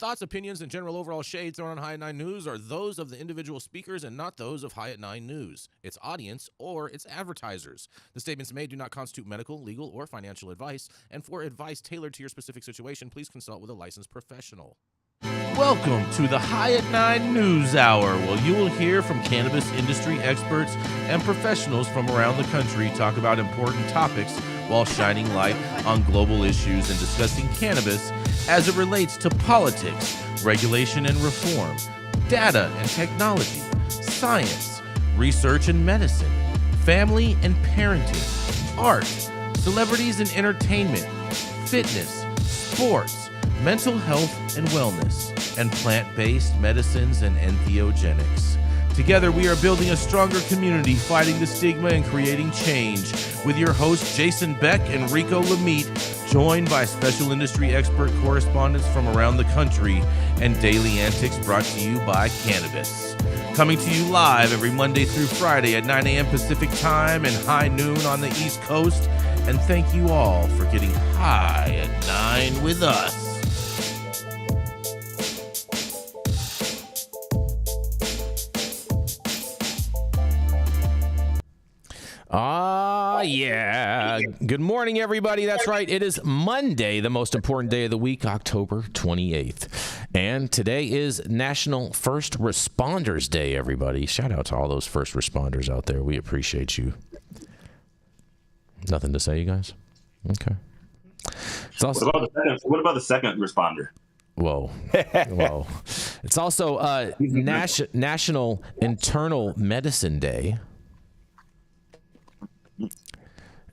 thoughts, opinions, and general overall shade thrown on High at 9 News are those of the individual speakers and not those of High at 9 News, its audience, or its advertisers. The statements made do not constitute medical, legal, or financial advice, and for advice tailored to your specific situation, please consult with a licensed professional. Welcome to the High at 9 News Hour, where you will hear from cannabis industry experts and professionals from around the country talk about important topics while shining light on global issues and discussing cannabis as it relates to politics, regulation and reform, data and technology, science, research and medicine, family and parenting, art, celebrities and entertainment, fitness, sports, mental health and wellness, and plant-based medicines and entheogenics. Together, we are building a stronger community, fighting the stigma and creating change. With your hosts, Jason Beck and Rico Lamitte, joined by special industry expert correspondents from around the country, and daily antics brought to you by Cannabis. Coming to you live every Monday through Friday at 9 a.m. Pacific Time and high noon on the East Coast. And thank you all for getting high at 9 with us. Yeah. Good morning, everybody. That's right. It is Monday, the most important day of the week, October 28th. And today is National First Responders Day, everybody. Shout out to all those first responders out there. We appreciate you. Nothing to say, you guys? Okay. It's also, what about the second responder? Whoa. Whoa. It's also National Internal Medicine Day.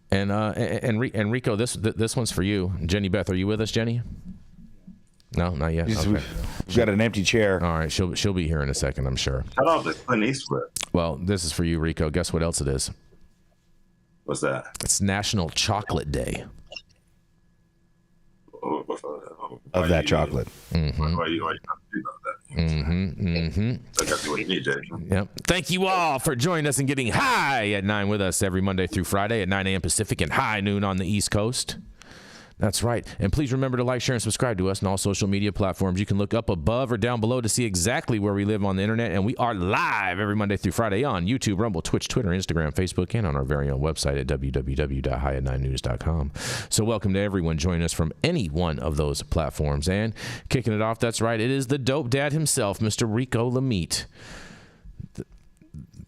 And Rico, this one's for you. Jenny Beth, are you with us, Jenny? No, not yet. Okay. We've got an empty chair. All right, she'll be here in a second, I'm sure. Shout out to Clint Eastwood. Well, this is for you, Rico. Guess what else it is? What's that? It's National Chocolate Day. Of that chocolate. Mm-hmm. Why you talking about that? That's what you need, Jason. Yep. Thank you all for joining us and getting high at 9 with us every Monday through Friday at 9 a.m. Pacific and high noon on the East Coast. That's right. And please remember to like, share, and subscribe to us on all social media platforms. You can look up above or down below to see exactly where we live on the internet. And we are live every Monday through Friday on YouTube, Rumble, Twitch, Twitter, Instagram, Facebook, and on our very own website at www.highat9news.com. So welcome to everyone joining us from any one of those platforms. And kicking it off, that's right, it is the dope dad himself, Mr. Rico Lamitte,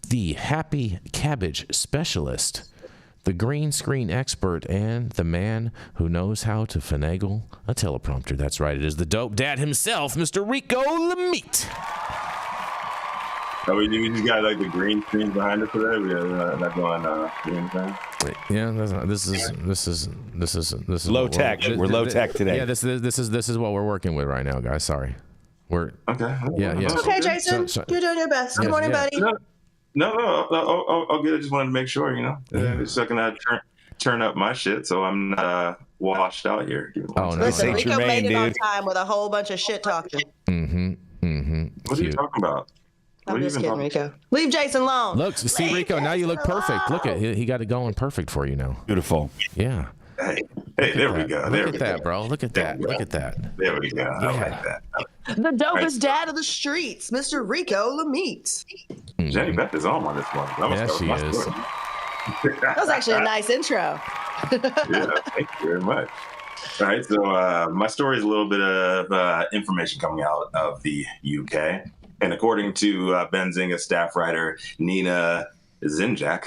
the happy cabbage specialist, the green screen expert, and the man who knows how to finagle a teleprompter. That's right. It is the dope dad himself, Mr. Rico Lamitte. Oh, we just got like the green screen behind us today. We are not going anything. Yeah, this is low tech. We're low tech today. Yeah, this is what we're working with right now, guys. Sorry. We're okay. Yeah. Okay, Jason, you're doing your best. Good morning, buddy. No, I'll get it. Just wanted to make sure, so I can turn up my shit so I'm not washed out here. Oh, no. Listen, Rico Germain, made it on dude. time with a whole bunch of shit talking. What are you talking about? I'm just kidding, Rico. Leave Jason alone. Look, see, Rico, now you look perfect. Look at he got it going perfect for you now. Beautiful. Yeah. Hey, there we go. Look at that, bro. Look at that. Look at that. There we go. I like that. The dopest dad of the streets, Mr. Rico Lamitte. Jenny Beth is on this one. Yeah, she is. That was actually a nice intro. Yeah, thank you very much. All right, so my story is a little bit of information coming out of the UK. And according to Benzinga staff writer Nina Zinjak,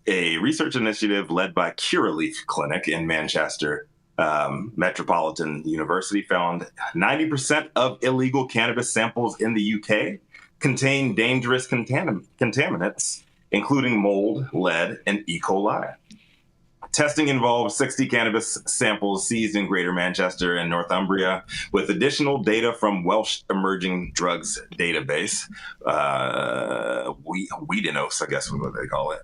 a research initiative led by Curaleaf Clinic in Manchester Metropolitan University found 90% of illegal cannabis samples in the UK contain dangerous contaminants, including mold, lead, and E.Coli. Testing involved 60 cannabis samples seized in Greater Manchester and Northumbria, with additional data from Welsh Emerging Drugs Database, Weedinos, I guess is what they call it,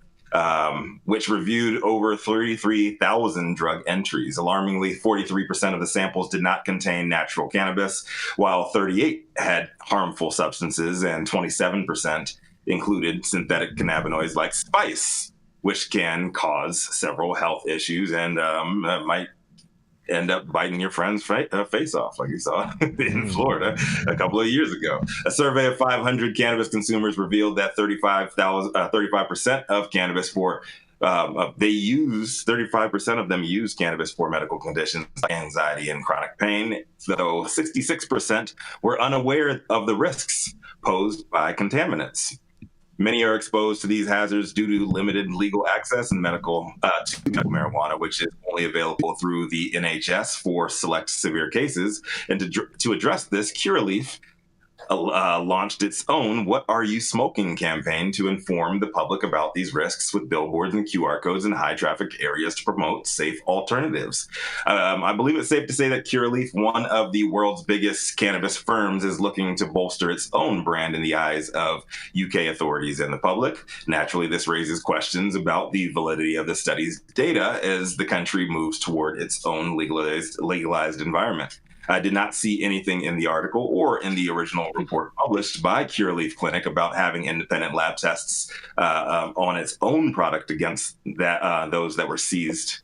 which reviewed over 33,000 drug entries. Alarmingly, 43% of the samples did not contain natural cannabis, while 38 had harmful substances, and 27% included synthetic cannabinoids like spice, which can cause several health issues and might end up biting your friend's face off, like you saw in Florida a couple of years ago. A survey of 500 cannabis consumers revealed that 35% of cannabis for 35% of them use cannabis for medical conditions like anxiety and chronic pain, though 66% were unaware of the risks posed by contaminants. Many are exposed to these hazards due to limited legal access and medical marijuana, which is only available through the NHS for select severe cases. And to address this, Curaleaf launched its own "What Are You Smoking" campaign to inform the public about these risks with billboards and QR codes in high traffic areas to promote safe alternatives. I believe it's safe to say that Curaleaf, one of the world's biggest cannabis firms, is looking to bolster its own brand in the eyes of UK authorities and the public. Naturally, this raises questions about the validity of the study's data as the country moves toward its own legalized environment. I did not see anything in the article or in the original report published by Curaleaf Clinic about having independent lab tests on its own product against those that were seized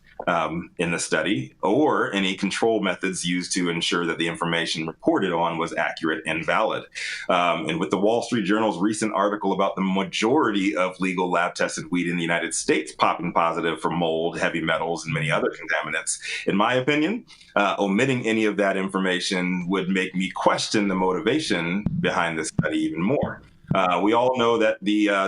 in the study, or any control methods used to ensure that the information reported on was accurate and valid. And with the Wall Street Journal's recent article about the majority of legal lab-tested weed in the United States popping positive for mold, heavy metals, and many other contaminants, in my opinion, omitting any of that information would make me question the motivation behind this study even more. We all know that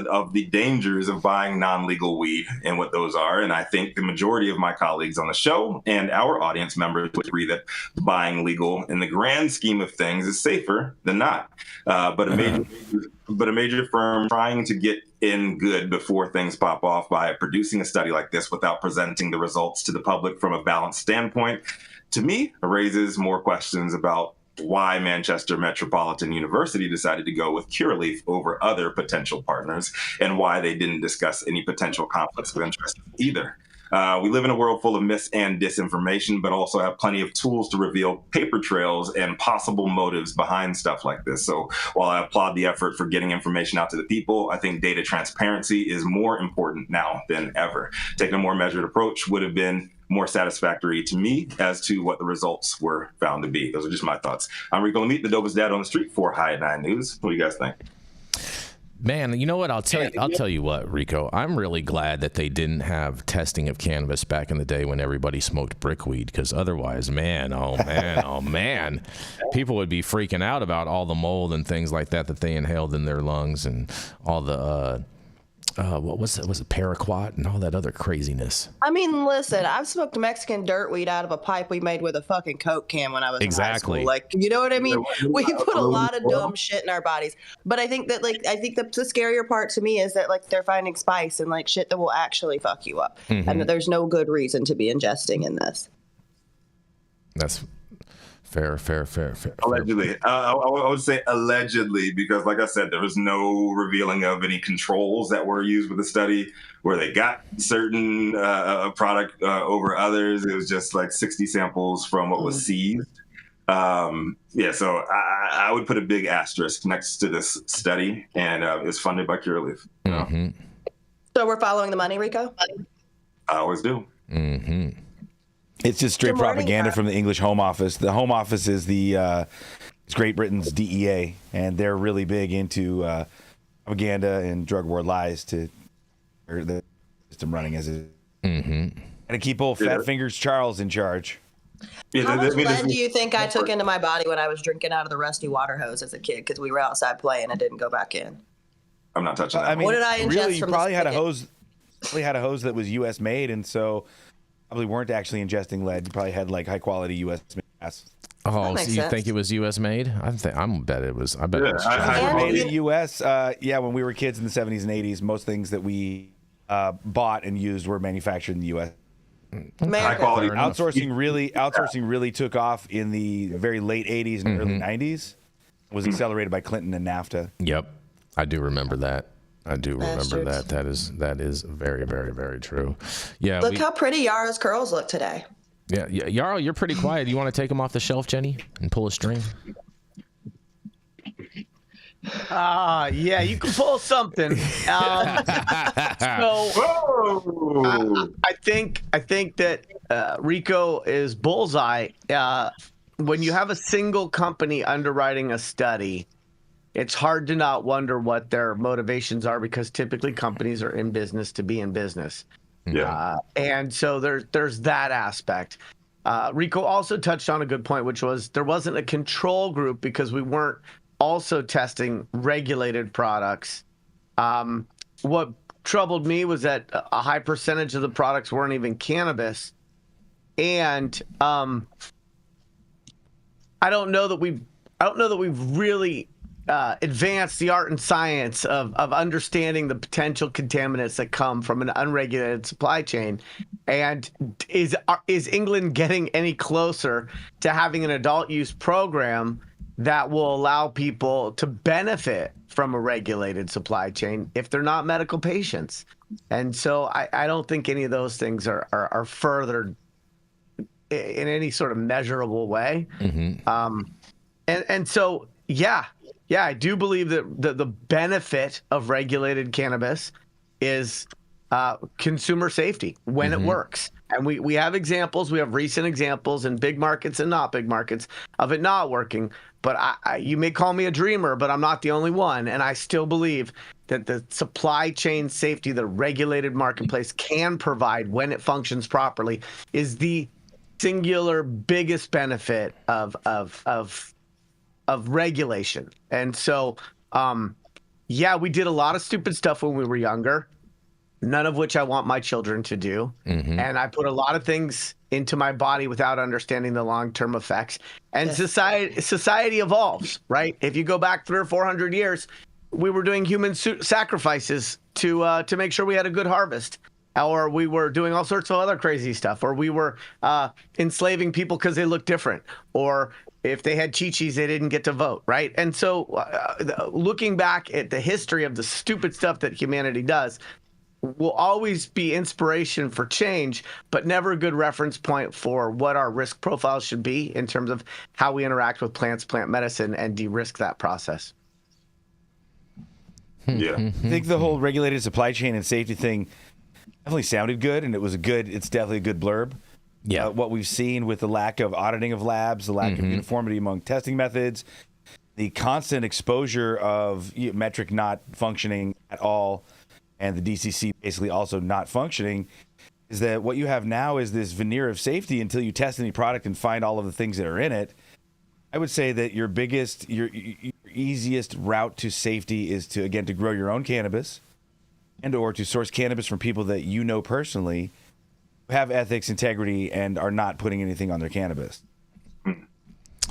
of the dangers of buying non-legal weed and what those are, and I think the majority of my colleagues on the show and our audience members would agree that buying legal, in the grand scheme of things, is safer than not. But a major firm trying to get in good before things pop off by producing a study like this without presenting the results to the public from a balanced standpoint, to me, raises more questions about why Manchester Metropolitan University decided to go with Curaleaf over other potential partners, and why they didn't discuss any potential conflicts of interest either. We live in a world full of mis and disinformation, but also have plenty of tools to reveal paper trails and possible motives behind stuff like this. So while I applaud the effort for getting information out to the people, I think data transparency is more important now than ever. Taking a more measured approach would have been more satisfactory to me as to what the results were found to be. Those are just my thoughts. I'm Rico Lamitte, the dopest dad on the street for High at 9 News. What do you guys think? Man, you know what? I'll tell you what, Rico. I'm really glad that they didn't have testing of cannabis back in the day when everybody smoked brickweed, because otherwise, oh man, people would be freaking out about all the mold and things like that they inhaled in their lungs, and all the what was it, paraquat and all that other craziness. I mean, listen, I've smoked Mexican dirt weed out of a pipe we made with a fucking Coke can when I was in high school. Like, you know what I mean? We put a lot of dumb shit in our bodies. But I think that, like, the scarier part to me is that, like, they're finding spice and, like, shit that will actually fuck you up. Mm-hmm. And that there's no good reason to be ingesting in this. That's fair. Allegedly. I would say allegedly, because like I said, there was no revealing of any controls that were used with the study where they got certain product over others. It was just like 60 samples from what was seized. So I would put a big asterisk next to this study, and it's funded by Curaleaf. Mm-hmm. So we're following the money, Rico? I always do. Mm-hmm. It's just straight propaganda from the English Home Office. The Home Office is it's Great Britain's DEA, and they're really big into propaganda and drug war lies to the system running as it. Mm-hmm. And to keep old Fat Fingers Charles in charge. How much lead do you think I took into my body when I was drinking out of the rusty water hose as a kid because we were outside playing and didn't go back in? I'm not touching that. I mean, what did I ingest really, you from probably had a hose. Probably had a hose that was U.S. made, and so probably weren't actually ingesting lead. You probably had like high quality U.S. made gas. Oh, so you think it was U.S. made? I bet it was. I bet it was. Made in the U.S. When we were kids in the 70s and 80s, most things that we bought and used were manufactured in the U.S. High quality. Outsourcing really took off in the very late 80s and early 90s. It was accelerated by Clinton and NAFTA. Yep, I do remember that. That is very, very, very true. Yeah. Look how pretty Yarrow's curls look today. Yeah, Yarrow, you're pretty quiet. You want to take them off the shelf, Jenny, and pull a string? Yeah, you can pull something. I think that Rico is bullseye. When you have a single company underwriting a study, it's hard to not wonder what their motivations are, because typically companies are in business to be in business. Yeah. And so there's that aspect. Rico also touched on a good point, which was there wasn't a control group because we weren't also testing regulated products. What troubled me was that a high percentage of the products weren't even cannabis. And I don't know that we've really advanced the art and science of understanding the potential contaminants that come from an unregulated supply chain. And is England getting any closer to having an adult use program that will allow people to benefit from a regulated supply chain if they're not medical patients? And so I don't think any of those things are furthered in any sort of measurable way. And so, yeah, I do believe that the benefit of regulated cannabis is consumer safety when it works. And we have examples, we have recent examples in big markets and not big markets of it not working. But you may call me a dreamer, but I'm not the only one. And I still believe that the supply chain safety the regulated marketplace can provide when it functions properly is the singular biggest benefit of regulation. And so, yeah, we did a lot of stupid stuff when we were younger, none of which I want my children to do. And I put a lot of things into my body without understanding the long-term effects. And society evolves, right? If you go back 300 or 400 years, we were doing human sacrifices to make sure we had a good harvest. Or we were doing all sorts of other crazy stuff. Or we were enslaving people because they looked different. Or if they had chi-chis, they didn't get to vote, right? And so looking back at the history of the stupid stuff that humanity does will always be inspiration for change, but never a good reference point for what our risk profile should be in terms of how we interact with plants, plant medicine, and de-risk that process. Yeah. I think the whole regulated supply chain and safety thing definitely sounded good, and it's definitely a good blurb. Yeah. What we've seen with the lack of auditing of labs, the lack of uniformity among testing methods, the constant exposure of metric not functioning at all, and the DCC basically also not functioning, is that what you have now is this veneer of safety until you test any product and find all of the things that are in it. I would say that your easiest route to safety is to grow your own cannabis and or to source cannabis from people that you know personally, have ethics, integrity, and are not putting anything on their cannabis.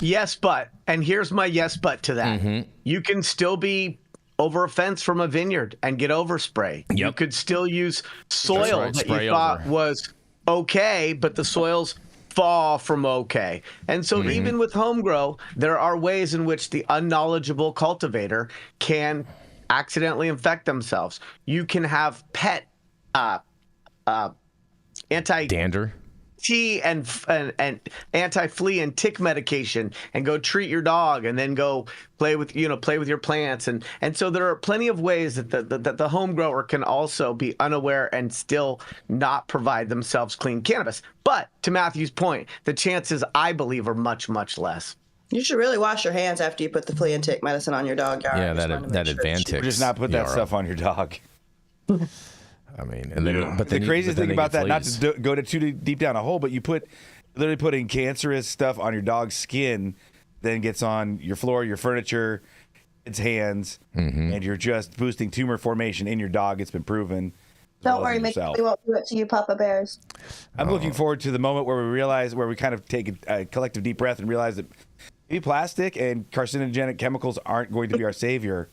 Yes, but, and here's my yes, but to that. You can still be over a fence from a vineyard and get overspray. You could still use soil that you thought was okay, but the soil's far from okay. And so even with home grow, there are ways in which the unknowledgeable cultivator can accidentally infect themselves. You can have pet dander and anti-flea and tick medication and go treat your dog and then go play with your plants. And so there are plenty of ways that the home grower can also be unaware and still not provide themselves clean cannabis. But to Matthew's point, the chances, I believe, are much, much less. You should really wash your hands after you put the flea and tick medicine on your dog. Yarrow. Yeah, that advantage. Just not put that stuff on your dog. I mean, and then, but the craziest thing about that, not to go too deep down a hole, but you literally putting cancerous stuff on your dog's skin, then gets on your floor, your furniture, its hands, and you're just boosting tumor formation in your dog. It's been proven. Don't worry, Mickey, we won't do it to you, Papa Bears. I'm looking forward to the moment where we kind of take a collective deep breath and realize that maybe plastic and carcinogenic chemicals aren't going to be our savior.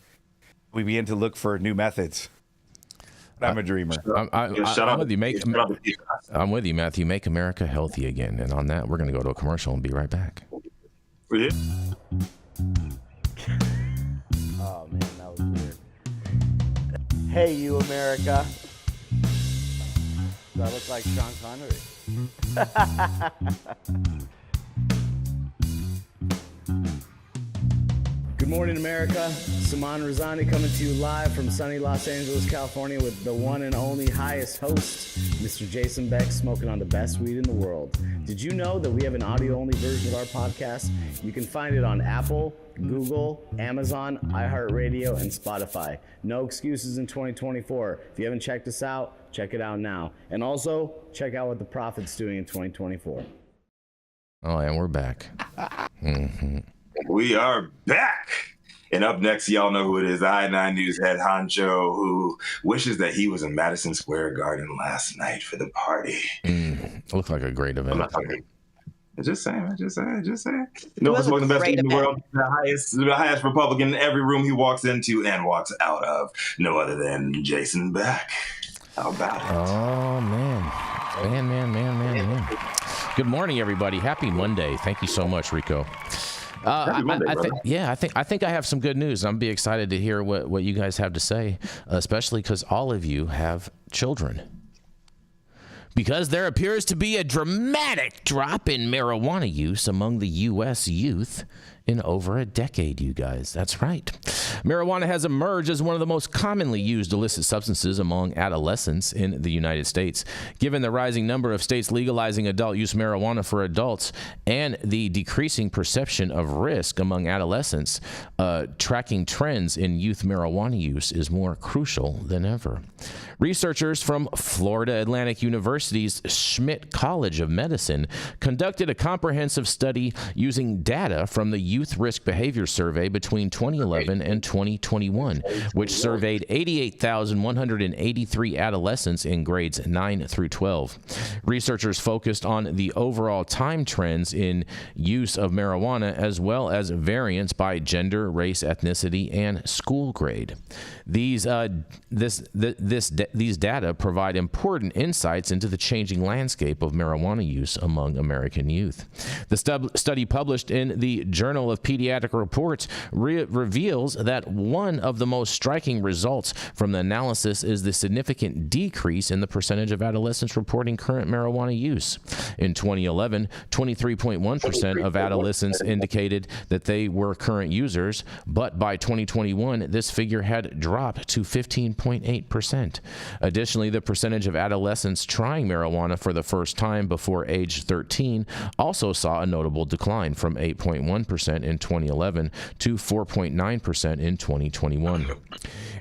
We begin to look for new methods. I'm a dreamer. I'm with you. I'm with you, Matthew. Make America healthy again. And on that, we're going to go to a commercial and be right back. Yeah. Oh man, that was weird. Hey, you America. Do I look like Sean Connery? Good morning, America. Saman Razani coming to you live from sunny Los Angeles, California with the one and only highest host, Mr. Jason Beck, smoking on the best weed in the world. Did you know that we have an audio-only version of our podcast? You can find it on Apple, Google, Amazon, iHeartRadio, and Spotify. No excuses in 2024. If you haven't checked us out, check it out now. And also, check out what the Prophet's doing in 2024. Oh, and we're back. Mm-hmm. We are back. And up next, y'all know who it is. I9 News head honcho who wishes that he was in Madison Square Garden last night for the party. Looked like a great event. Just saying. No one's smoking the best weed in the world. The highest Republican in every room he walks into and walks out of. No other than Jason Beck. How about it? Oh, man. Good morning, everybody. Happy Monday. Thank you so much, Rico. I think I have some good news. I'm be excited to hear what you guys have to say, especially because all of you have children. Because there appears to be a dramatic drop in marijuana use among the U.S. youth in over a decade, you guys. That's right. Marijuana has emerged as one of the most commonly used illicit substances among adolescents in the United States. Given the rising number of states legalizing adult use marijuana for adults and the decreasing perception of risk among adolescents, tracking trends in youth marijuana use is more crucial than ever. Researchers from Florida Atlantic University's Schmidt College of Medicine conducted a comprehensive study using data from the Youth Risk Behavior Survey between 2011 and 2021, which surveyed 88,183 adolescents in grades 9 through 12. Researchers focused on the overall time trends in use of marijuana as well as variance by gender, race, ethnicity, and school grade. These data provide important insights into the changing landscape of marijuana use among American youth. The study published in the Journal of Pediatric Reports reveals that one of the most striking results from the analysis is the significant decrease in the percentage of adolescents reporting current marijuana use. In 2011, 23.1% of adolescents indicated that they were current users, but by 2021, this figure had dropped to 15.8%. Additionally, the percentage of adolescents trying marijuana for the first time before age 13 also saw a notable decline from 8.1% in 2011 to 4.9% in 2021.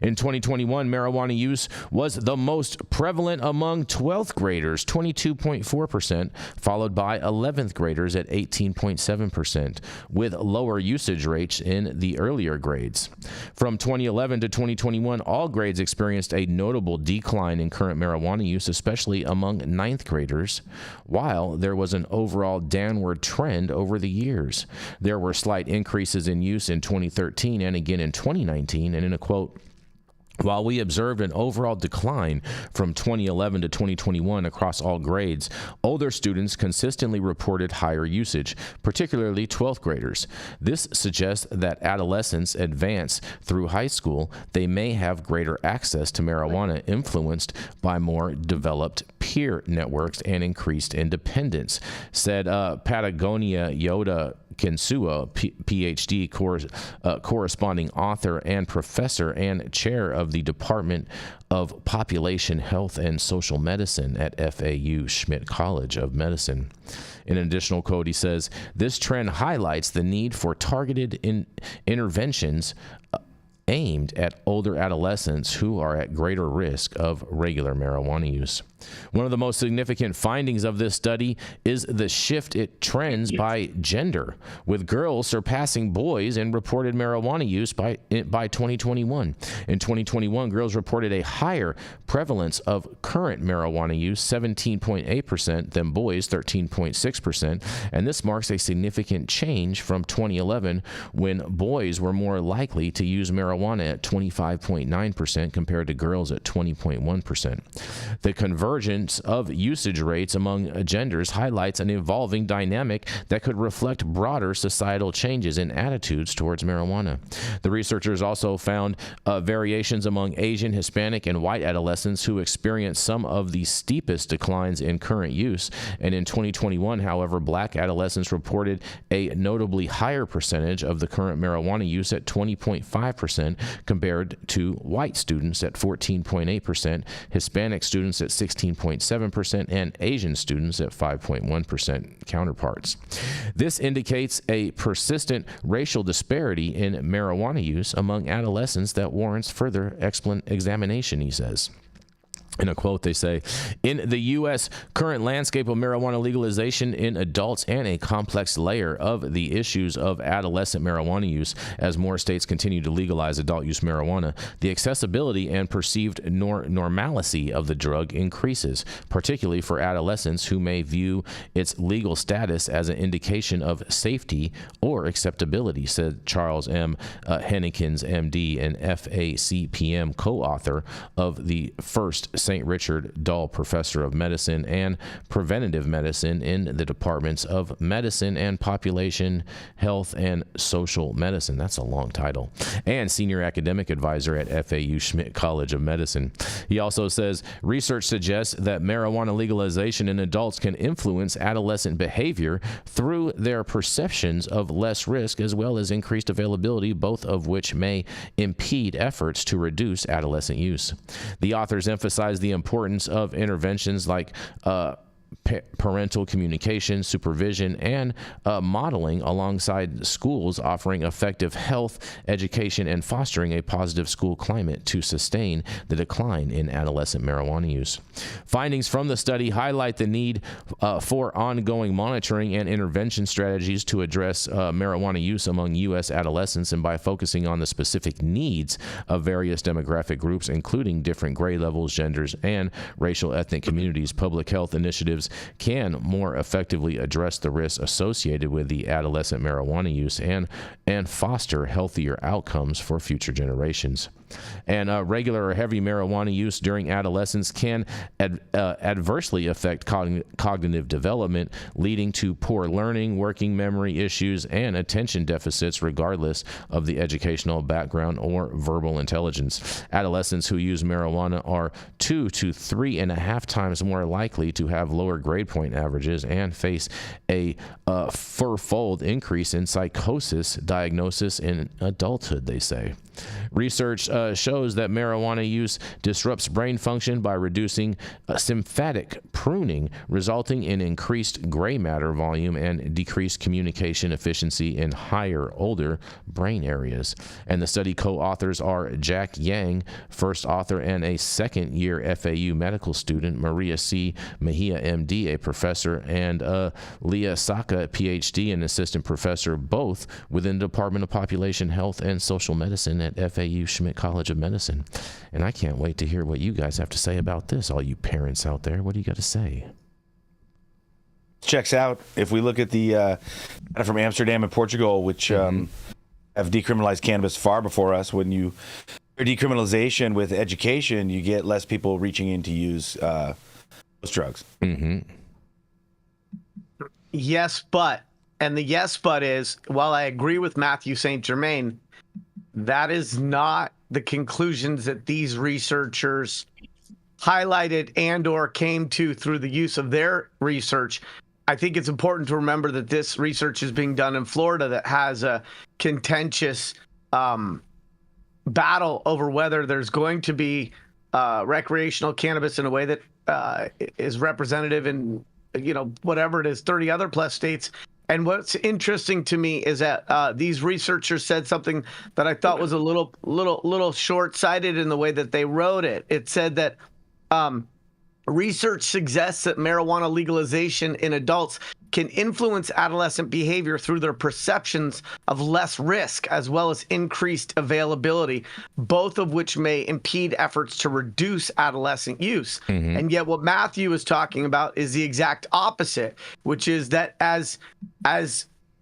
In 2021, marijuana use was the most prevalent among 12th graders, 22.4%, followed by 11th graders at 18.7%, with lower usage rates in the earlier grades. From 2011 to 2021, all grades experienced a notable decline in current marijuana use, especially among 9th graders, while there was an overall downward trend over the years. There were slight increases in use in 2013 and again in 2019, and in a quote, "While we observed an overall decline from 2011 to 2021 across all grades, older students consistently reported higher usage, particularly 12th graders. This suggests that adolescents advance through high school, they may have greater access to marijuana influenced by more developed peer networks and increased independence," said Patagonia Yoda Kinsua, PhD, corresponding author and professor and chair of the Department of Population Health and Social Medicine at FAU Schmidt College of Medicine. In an additional quote, he says, "This trend highlights the need for targeted interventions aimed at older adolescents who are at greater risk of regular marijuana use." One of the most significant findings of this study is the shift in trends by gender, with girls surpassing boys in reported marijuana use by 2021. In 2021, girls reported a higher prevalence of current marijuana use, 17.8%, than boys, 13.6%, and this marks a significant change from 2011, when boys were more likely to use marijuana marijuana at 25.9% compared to girls at 20.1%. The convergence of usage rates among genders highlights an evolving dynamic that could reflect broader societal changes in attitudes towards marijuana. The researchers also found variations among Asian, Hispanic, and white adolescents who experienced some of the steepest declines in current use. And in 2021, however, black adolescents reported a notably higher percentage of the current marijuana use at 20.5% compared to white students at 14.8%, Hispanic students at 16.7%, and Asian students at 5.1% counterparts. This indicates a persistent racial disparity in marijuana use among adolescents that warrants further examination, he says. In a quote, they say, in the U.S., current landscape of marijuana legalization in adults and a complex layer of the issues of adolescent marijuana use as more states continue to legalize adult use marijuana, the accessibility and perceived normalcy of the drug increases, particularly for adolescents who may view its legal status as an indication of safety or acceptability, said Charles M. Hennekins, M.D., an FACPM co-author of the first St. Richard Dull Professor of Medicine and Preventative Medicine in the Departments of Medicine and Population Health and Social Medicine. That's a long title. And Senior Academic Advisor at FAU Schmidt College of Medicine. He also says research suggests that marijuana legalization in adults can influence adolescent behavior through their perceptions of less risk as well as increased availability, both of which may impede efforts to reduce adolescent use. The authors emphasize the importance of interventions like parental communication, supervision, and modeling alongside schools offering effective health, education, and fostering a positive school climate to sustain the decline in adolescent marijuana use. Findings from the study highlight the need for ongoing monitoring and intervention strategies to address marijuana use among U.S. adolescents, and by focusing on the specific needs of various demographic groups, including different grade levels, genders, and racial ethnic communities, public health initiatives can more effectively address the risks associated with the adolescent marijuana use and foster healthier outcomes for future generations. And regular or heavy marijuana use during adolescence can adversely affect cognitive development, leading to poor learning, working memory issues, and attention deficits regardless of the educational background or verbal intelligence. Adolescents who use marijuana are 2 to 3.5 times more likely to have lower grade point averages and face a fourfold increase in psychosis diagnosis in adulthood, they say. Research shows that marijuana use disrupts brain function by reducing sympathetic pruning, resulting in increased gray matter volume and decreased communication efficiency in higher, older brain areas. And the study co-authors are Jack Yang, first author, and a second-year FAU medical student, Maria C. Mejia, MD, a professor, and Leah Saka, PhD, an assistant professor, both within the Department of Population Health and Social Medicine at FAU Schmidt College of Medicine. And I can't wait to hear what you guys have to say about this, all you parents out there. What do you got to say? Checks out. If we look at the from Amsterdam and Portugal, which have decriminalized cannabis far before us, when you decriminalization with education, you get less people reaching in to use those drugs. Mm-hmm. Yes, but, and the yes, but is, while I agree with Mathieu St. Germain, that is not the conclusions that these researchers highlighted and or came to through the use of their research. I think it's important to remember that this research is being done in Florida that has a contentious battle over whether there's going to be recreational cannabis in a way that is representative in, whatever it is, 30 other plus states. And what's interesting to me is that these researchers said something that I thought was a little short-sighted in the way that they wrote it. It said that research suggests that marijuana legalization in adults can influence adolescent behavior through their perceptions of less risk as well as increased availability, both of which may impede efforts to reduce adolescent use. Mm-hmm. And yet what Matthew is talking about is the exact opposite, which is that as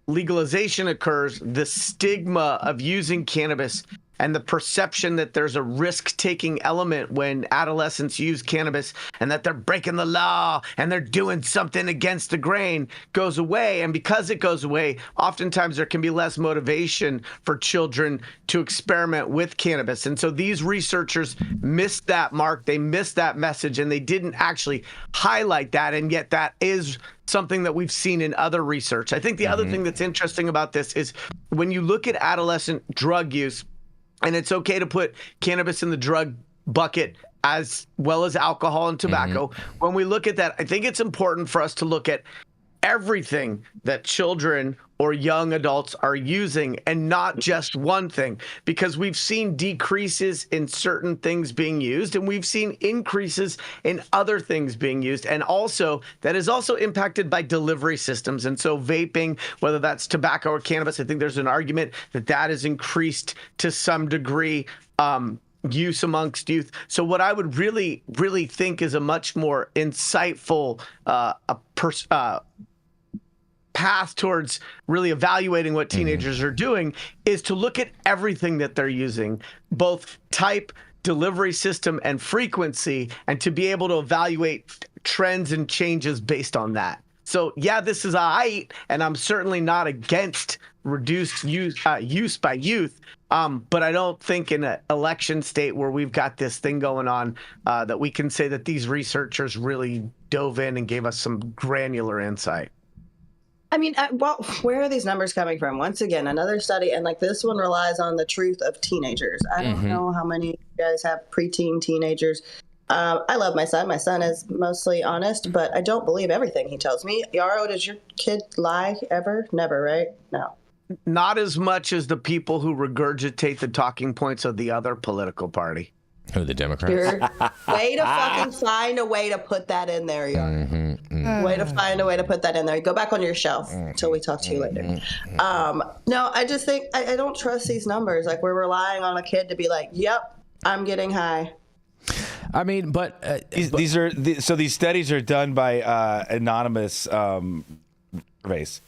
legalization occurs, the stigma of using cannabis and the perception that there's a risk-taking element when adolescents use cannabis and that they're breaking the law and they're doing something against the grain goes away. And because it goes away, oftentimes there can be less motivation for children to experiment with cannabis. And so these researchers missed that mark. They missed that message, and they didn't actually highlight that. And yet that is something that we've seen in other research. I think the other thing that's interesting about this is when you look at adolescent drug use, and it's okay to put cannabis in the drug bucket as well as alcohol and tobacco. When we look at that, I think it's important for us to look at everything that children or young adults are using and not just one thing, because we've seen decreases in certain things being used and we've seen increases in other things being used. And also that is also impacted by delivery systems. And so vaping, whether that's tobacco or cannabis, I think there's an argument that that is increased to some degree, use amongst youth. So what I would really, really think is a much more insightful path towards really evaluating what teenagers are doing is to look at everything that they're using, both type, delivery system, and frequency, and to be able to evaluate trends and changes based on that. So yeah, this is aight, and I'm certainly not against reduced use by youth, but I don't think in an election state where we've got this thing going on that we can say that these researchers really dove in and gave us some granular insight. I mean, well, where are these numbers coming from? Once again, another study, and like this one relies on the truth of teenagers. I don't know how many of you guys have preteen teenagers. I love my son. My son is mostly honest, but I don't believe everything he tells me. Yarrow, does your kid lie ever? Never, right? No. Not as much as the people who regurgitate the talking points of the other political party. Who, the Democrats? Way to fucking find a way to put that in there, Yarrow. Way to find a way to put that in there. Go back on your shelf until we talk to you later. No, I just think I don't trust these numbers. Like, we're relying on a kid to be like, yep, I'm getting high. I mean, but these studies are done by anonymous surveys.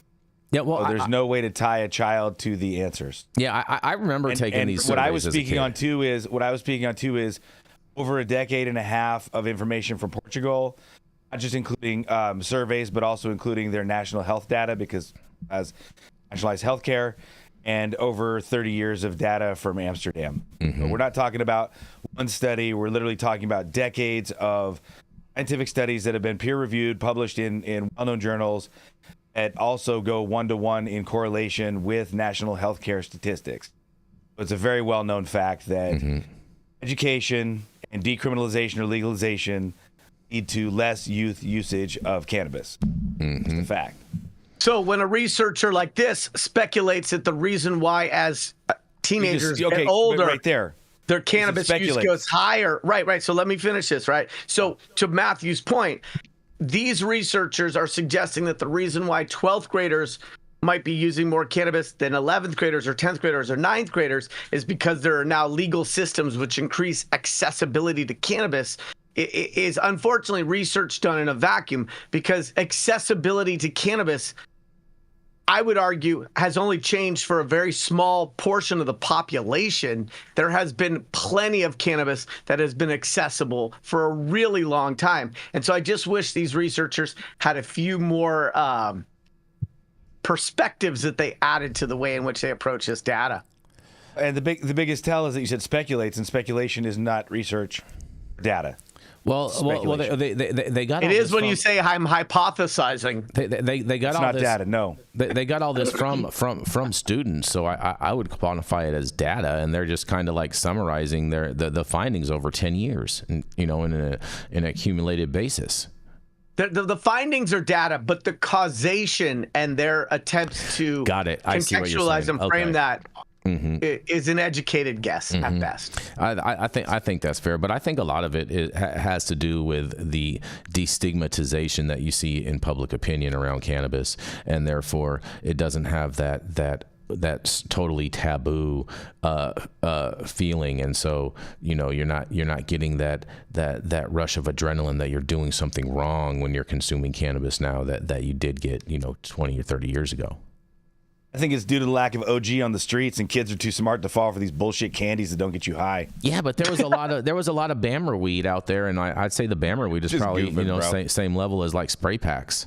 Yeah, well, there's no way to tie a child to the answers. Yeah, I remember taking these surveys. What I was speaking on too is over a decade and a half of information from Portugal, not just including surveys, but also including their national health data, because as nationalized healthcare, and over 30 years of data from Amsterdam. So we're not talking about one study. We're literally talking about decades of scientific studies that have been peer-reviewed, published in well-known journals, that also go one-to-one in correlation with national healthcare statistics. It's a very well-known fact that education and decriminalization or legalization lead to less youth usage of cannabis. It's a fact. So when a researcher like this speculates that the reason why as teenagers get older, right there, their cannabis use goes higher. Right. So let me finish this, right? So to Matthew's point, these researchers are suggesting that the reason why 12th graders might be using more cannabis than 11th graders or 10th graders or 9th graders is because there are now legal systems which increase accessibility to cannabis. It is unfortunately research done in a vacuum, because accessibility to cannabis, I would argue, has only changed for a very small portion of the population. There has been plenty of cannabis that has been accessible for a really long time. And so I just wish these researchers had a few more perspectives that they added to the way in which they approach this data. And the biggest tell is that you said speculates, and speculation is not research data. Well, they got. It is when you say I'm hypothesizing. They got it's all not this data. No, they got all this from students. So I would quantify it as data, and they're just kind of like summarizing the findings over 10 years, in an accumulated basis. The findings are data, but the causation and their attempts to contextualize and frame that is an educated guess at best. I think that's fair, but I think a lot of it has to do with the destigmatization that you see in public opinion around cannabis, and therefore it doesn't have that's totally taboo feeling, and so you're not getting that rush of adrenaline that you're doing something wrong when you're consuming cannabis now that you did get 20 or 30 years ago. I think it's due to the lack of OG on the streets, and kids are too smart to fall for these bullshit candies that don't get you high. Yeah, but there was a lot of Bammer weed out there, and I'd say the Bammer weed is just probably goofing, same level as like spray packs.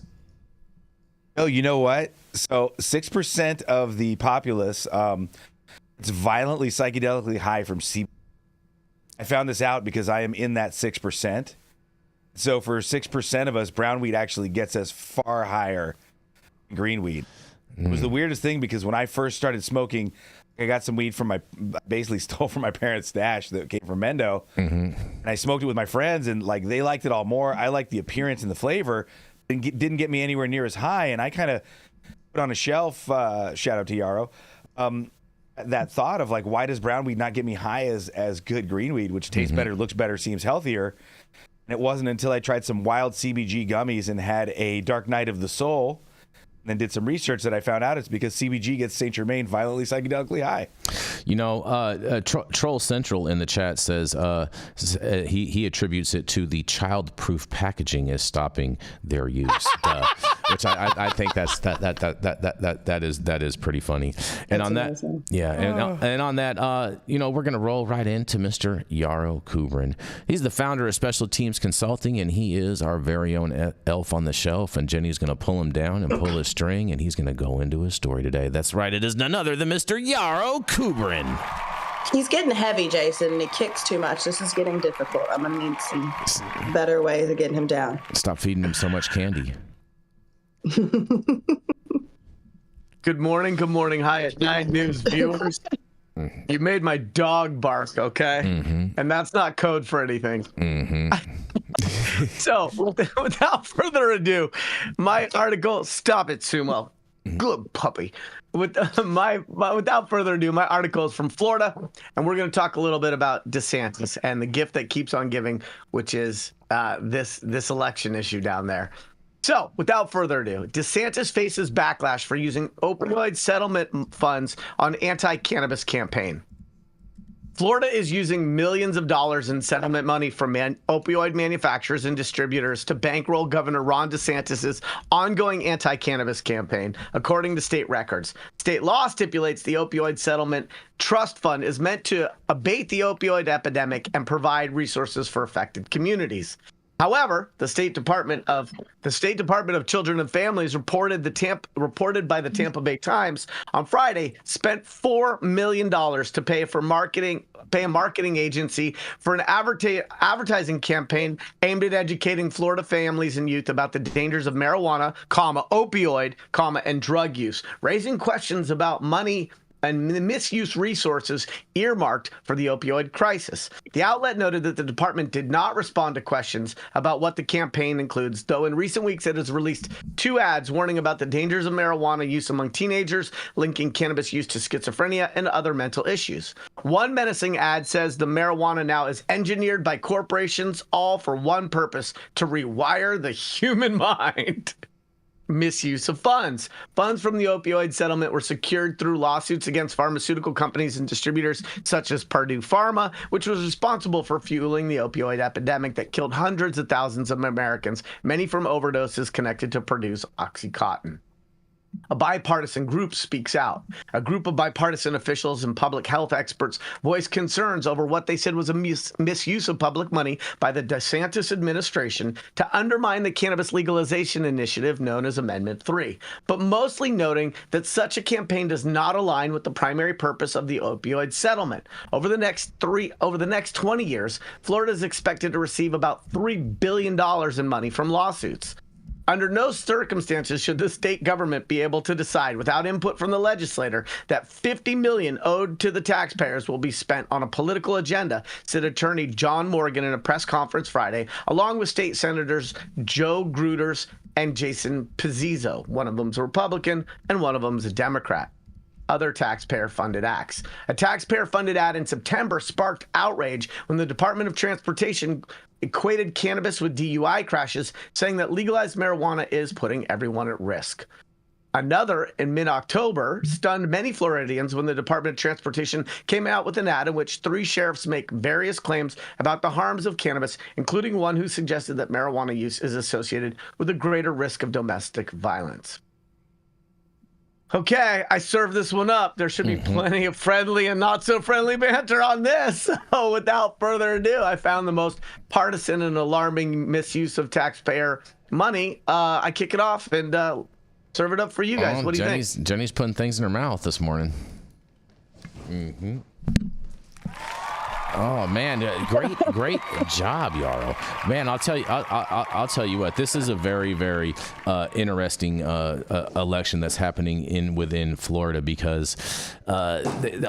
Oh, you know what? So 6% of the populace, it's violently psychedelically high from CBD. I found this out because I am in that 6%. So for 6% of us, brown weed actually gets us far higher than green weed. It was the weirdest thing because when I first started smoking, I got some weed basically stole from my parents' stash that came from Mendo. And I smoked it with my friends, and like they liked it all more. I liked the appearance and the flavor. Didn't get me anywhere near as high, and I kind of put on a shelf, shout out to Yarrow, that thought of like, why does brown weed not get me high as good green weed, which tastes better, looks better, seems healthier? And it wasn't until I tried some wild CBG gummies and had a dark night of the soul, and then did some research that I found out it's because CBG gets St. Germain violently psychedelically high. You know, Troll Central in the chat says he attributes it to the child-proof packaging as stopping their use, which I think that is pretty funny. And on amazing. that, and on that, you know, we're gonna roll right into Mr. Yarrow Kubrin. He's the founder of Special Teams Consulting, and he is our very own elf on the shelf. And Jenny's gonna pull him down and pull his string, and he's gonna go into his story today. That's right, it is none other than Mr. Yarrow Kubrin. He's getting heavy, Jason, and he kicks too much. This is getting difficult. I'm going to need some better ways of getting him down. Stop feeding him so much candy. Good morning, Hi at 9 News viewers. You made my dog bark, okay? And that's not code for anything. So, without further ado, my article, stop it, Sumo. Good puppy. Without further ado, my article is from Florida, and we're going to talk a little bit about DeSantis and the gift that keeps on giving, which is this election issue down there. So, without further ado, DeSantis faces backlash for using opioid settlement funds on anti-cannabis campaign. Florida is using millions of dollars in settlement money from opioid manufacturers and distributors to bankroll Governor Ron DeSantis' ongoing anti-cannabis campaign, according to state records. State law stipulates the opioid settlement trust fund is meant to abate the opioid epidemic and provide resources for affected communities. However, the State Department of Children and Families reported by the Tampa Bay Times on Friday spent $4 million to pay a marketing agency for an advertising campaign aimed at educating Florida families and youth about the dangers of marijuana, opioid, and drug use, raising questions about money and misuse resources earmarked for the opioid crisis. The outlet noted that the department did not respond to questions about what the campaign includes, though in recent weeks it has released 2 ads warning about the dangers of marijuana use among teenagers, linking cannabis use to schizophrenia and other mental issues. One menacing ad says the marijuana now is engineered by corporations, all for one purpose: to rewire the human mind. Misuse of funds. Funds from the opioid settlement were secured through lawsuits against pharmaceutical companies and distributors such as Purdue Pharma, which was responsible for fueling the opioid epidemic that killed hundreds of thousands of Americans, many from overdoses connected to Purdue's OxyContin. A bipartisan group speaks out. A group of bipartisan officials and public health experts voiced concerns over what they said was a misuse of public money by the DeSantis administration to undermine the cannabis legalization initiative known as Amendment 3, but mostly noting that such a campaign does not align with the primary purpose of the opioid settlement. Over the next 20 years, Florida is expected to receive about $3 billion in money from lawsuits. Under no circumstances should the state government be able to decide, without input from the legislator, that $50 million owed to the taxpayers will be spent on a political agenda, said Attorney John Morgan in a press conference Friday, along with state senators Joe Gruters and Jason Pizzo. One of them's a Republican and one of them's a Democrat. Other taxpayer-funded acts. A taxpayer-funded ad in September sparked outrage when the Department of Transportation equated cannabis with DUI crashes, saying that legalized marijuana is putting everyone at risk. Another, in mid-October, stunned many Floridians when the Department of Transportation came out with an ad in which 3 sheriffs make various claims about the harms of cannabis, including one who suggested that marijuana use is associated with a greater risk of domestic violence. Okay, I served this one up. There should be plenty of friendly and not so friendly banter on this. So without further ado, I found the most partisan and alarming misuse of taxpayer money. I kick it off and serve it up for you guys. What do you think? Jenny's putting things in her mouth this morning. Oh man, great job, Yarrow. Man, I'll tell you what. This is a very, very interesting election that's happening within Florida, because a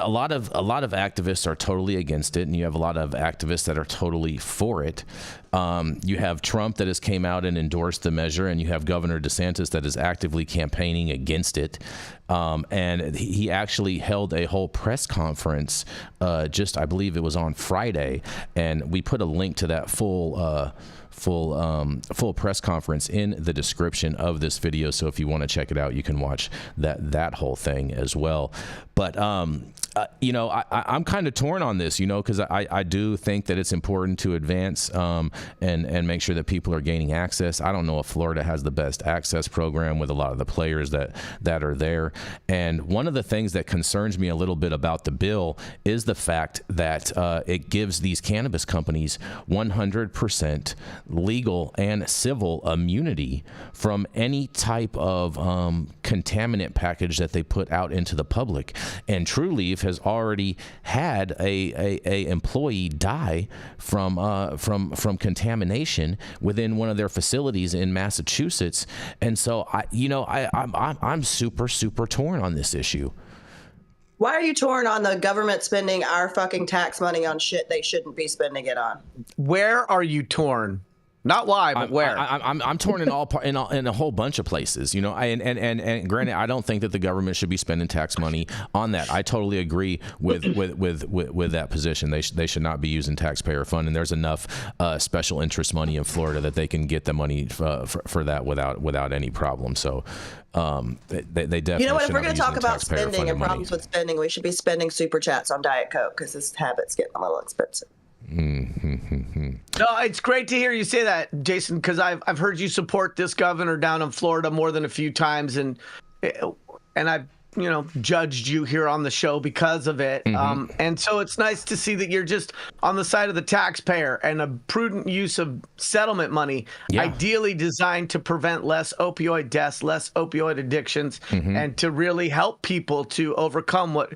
lot of activists are totally against it, and you have a lot of activists that are totally for it. You have Trump that has came out and endorsed the measure, and you have Governor DeSantis that is actively campaigning against it. And he actually held a whole press conference I believe it was on Friday, and we put a link to that full press conference in the description of this video. So if you want to check it out, you can watch that whole thing as well. But I'm kind of torn on this, because I do think that it's important to advance and make sure that people are gaining access. I don't know if Florida has the best access program with a lot of the players that are there. And one of the things that concerns me a little bit about the bill is the fact that it gives these cannabis companies 100% legal and civil immunity from any type of contaminant package that they put out into the public. And Trulieve has already had a employee die from contamination within one of their facilities in Massachusetts. And so I'm super torn on this issue. Why are you torn on the government spending our fucking tax money on shit they shouldn't be spending it on? Where are you torn? Not why, but where? I'm torn in a whole bunch of places, and granted, I don't think that the government should be spending tax money on that. I totally agree with that position. They should not be using taxpayer fund, and there's enough special interest money in Florida that they can get the money for that without any problem. So they definitely. You know what? If we're going to talk about spending and problems with spending, we should be spending super chats on Diet Coke, because this habit's getting a little expensive. No, it's great to hear you say that, Jason, because I've heard you support this governor down in Florida more than a few times, and I've judged you here on the show because of it. And so it's nice to see that you're just on the side of the taxpayer and a prudent use of settlement money, ideally designed to prevent less opioid deaths, less opioid addictions, and to really help people to overcome what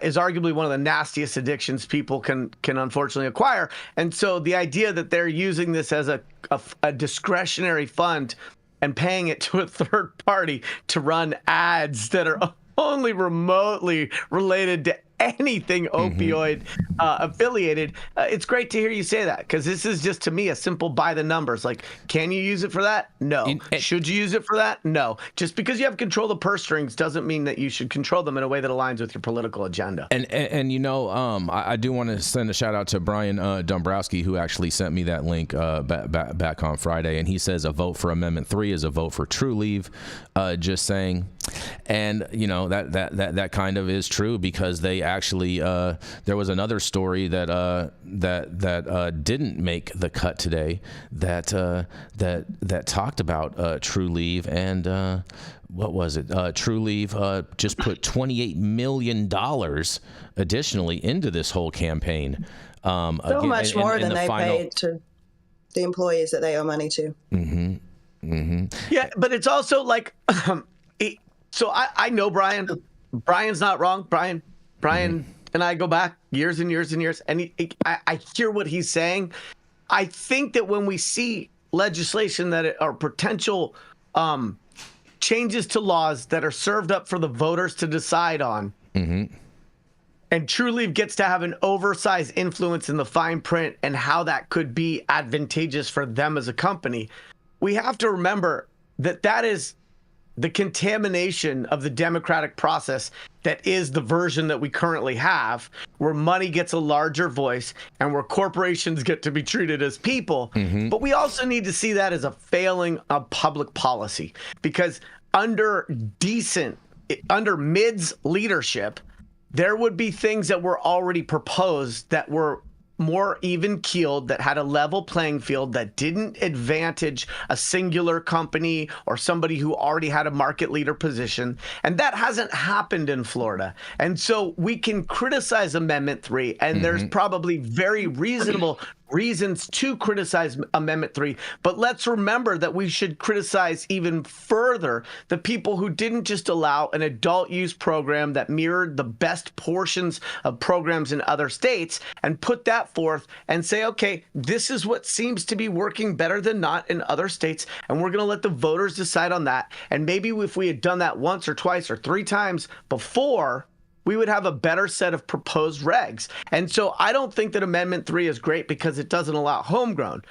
is arguably one of the nastiest addictions people can unfortunately acquire. And so the idea that they're using this as a discretionary fund and paying it to a third party to run ads that are only remotely related to anything opioid affiliated, it's great to hear you say that, because this is just, to me, a simple by the numbers. Like, can you use it for that? No. Should you use it for that? No. Just because you have control of the purse strings doesn't mean that you should control them in a way that aligns with your political agenda. And I do want to send a shout out to Brian Dombrowski, who actually sent me that link back on Friday, and he says a vote for Amendment 3 is a vote for Trulieve. Just saying. And that kind of is true, because they actually there was another story that didn't make the cut today that talked about Trulieve, and what was it? Trulieve just put $28 million additionally into this whole campaign. So much more than they paid to the employees that they owe money to. Yeah, but it's also like, so I know Brian. Brian's not wrong. Brian and I go back years and years and years, and I hear what he's saying. I think that when we see legislation that are potential changes to laws that are served up for the voters to decide on, and Trulieve gets to have an oversized influence in the fine print and how that could be advantageous for them as a company, we have to remember that is the contamination of the democratic process that is the version that we currently have, where money gets a larger voice and where corporations get to be treated as people. But we also need to see that as a failing of public policy, because under Mid's leadership, there would be things that were already proposed that were more even keeled, that had a level playing field, that didn't advantage a singular company or somebody who already had a market leader position. And that hasn't happened in Florida. And so we can criticize Amendment 3, and there's probably very reasonable reasons to criticize Amendment 3, but let's remember that we should criticize even further the people who didn't just allow an adult use program that mirrored the best portions of programs in other states and put that forth and say, okay, this is what seems to be working better than not in other states, and we're going to let the voters decide on that. And maybe if we had done that once or twice or 3 times before, we would have a better set of proposed regs. And so I don't think that Amendment 3 is great because it doesn't allow homegrown.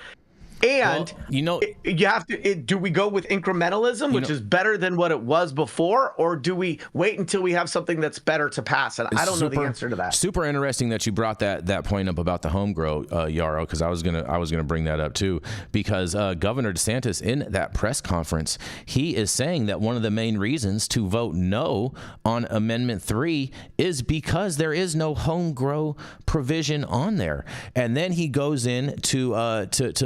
And you have to. Do we go with incrementalism, which is better than what it was before, or do we wait until we have something that's better to pass? And I don't know the answer to that. Super interesting that you brought that point up about the home grow, Yarrow, because I was gonna bring that up too, because Governor DeSantis in that press conference, he is saying that one of the main reasons to vote no on Amendment 3 is because there is no home grow provision on there, and then he goes in to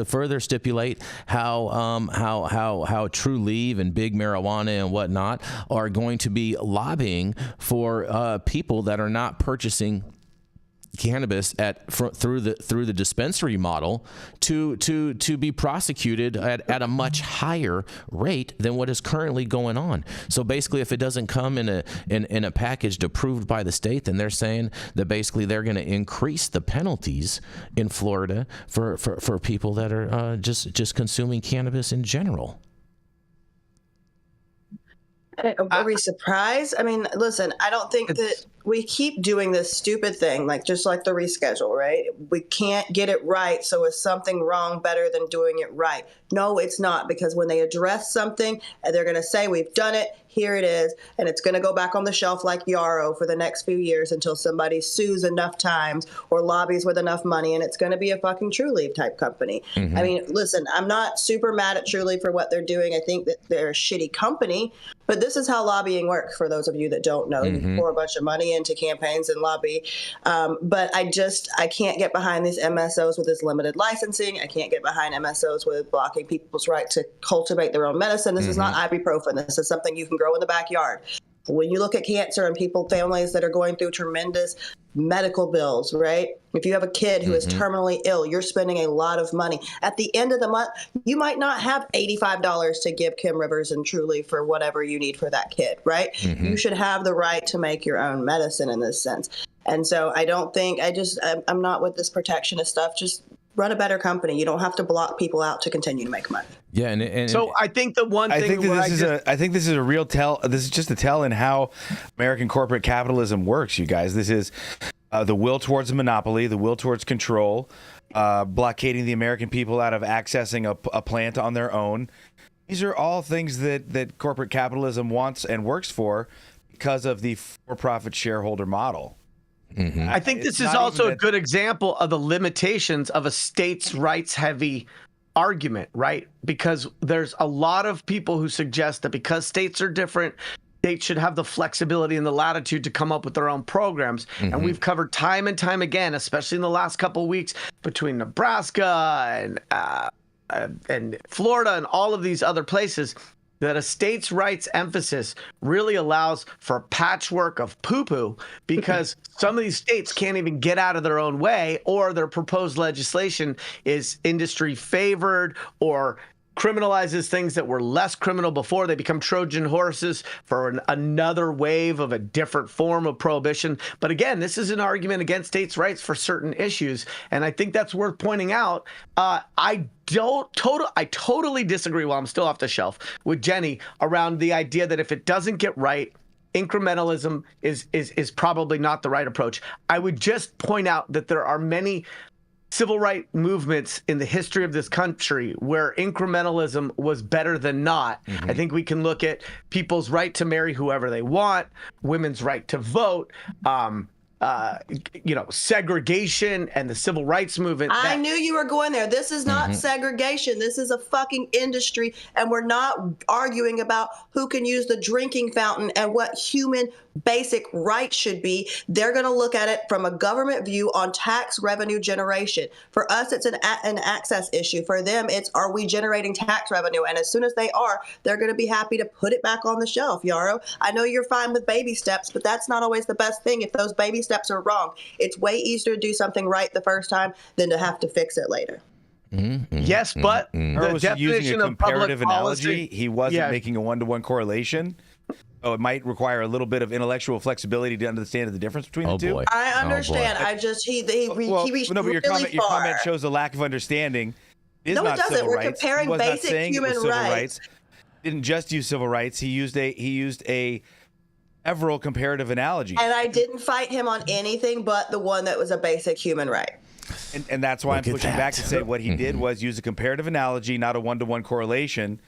further stipulate how True Leave and Big Marijuana and whatnot are going to be lobbying for people that are not purchasing cannabis through the dispensary model to be prosecuted at a much higher rate than what is currently going on. So basically, if it doesn't come in a package approved by the state, then they're saying that basically they're going to increase the penalties in Florida for people that are just consuming cannabis in general. Are we surprised? I mean, listen, I don't think that we keep doing this stupid thing, just like the reschedule, right? We can't get it right, so is something wrong better than doing it right? No, it's not, because when they address something, they're going to say, we've done it, here it is, and it's going to go back on the shelf like Yarrow for the next few years until somebody sues enough times or lobbies with enough money, and it's going to be a fucking True Leave type company. I mean, listen, I'm not super mad at True Leave for what they're doing. I think that they're a shitty company, but this is how lobbying works, for those of you that don't know. You pour a bunch of money into campaigns and lobby. But I can't get behind these MSOs with this limited licensing. I can't get behind MSOs with blocking people's right to cultivate their own medicine. This is not ibuprofen. This is something you can grow in the backyard. When you look at cancer and families that are going through tremendous medical bills, right? If you have a kid who is terminally ill, you're spending a lot of money. At the end of the month, you might not have $85 to give Kim Rivers and Truly for whatever you need for that kid, right? You should have the right to make your own medicine in this sense. And so I don't think, I'm not with this protectionist stuff. Just run a better company. You don't have to block people out to continue to make money. Yeah, and so I think the one thing I think this is a real tell. This is just a tell in how American corporate capitalism works, you guys. This is the will towards monopoly, the will towards control, blockading the American people out of accessing a plant on their own. These are all things that corporate capitalism wants and works for because of the for-profit shareholder model. I think this is also a good example of the limitations of a states' rights heavy argument, right? Because there's a lot of people who suggest that because states are different, states should have the flexibility and the latitude to come up with their own programs. And we've covered time and time again, especially in the last couple of weeks, between Nebraska and Florida and all of these other places, that a states' rights emphasis really allows for a patchwork of poo-poo, because some of these states can't even get out of their own way, or their proposed legislation is industry favored or criminalizes things that were less criminal before. They become Trojan horses for another wave of a different form of prohibition. But again, this is an argument against states' rights for certain issues, and I think that's worth pointing out. I totally disagree, while I'm still off the shelf, with Jenny around the idea that if it doesn't get right, incrementalism is probably not the right approach. I would just point out that there are many civil rights movements in the history of this country where incrementalism was better than not. I think we can look at people's right to marry whoever they want, women's right to vote, segregation and the civil rights movement. I knew you were going there. This is not segregation. This is a fucking industry, and we're not arguing about who can use the drinking fountain and what human basic rights should be. They're going to look at it from a government view on tax revenue generation. For us, it's an access issue. For them, it's, are we generating tax revenue? And as soon as they are, they're going to be happy to put it back on the shelf, Yarrow. I know you're fine with baby steps, but that's not always the best thing if those baby steps are wrong. It's way easier to do something right the first time than to have to fix it later. Yes, but the definition using a comparative of analogy, he wasn't making a one-to-one correlation. So it might require a little bit of intellectual flexibility to understand the difference between the two. Boy. I understand. I just he reached no, but really your far. comment shows a lack of understanding. It is No, it not doesn't. civil We're rights. comparing He was not basic saying it was human civil rights. He didn't just use civil rights. He used a several comparative analogies. And I didn't fight him on anything but the one that was a basic human right. And that's why I'm pushing back to say what he did was use a comparative analogy, not a one-to-one correlation.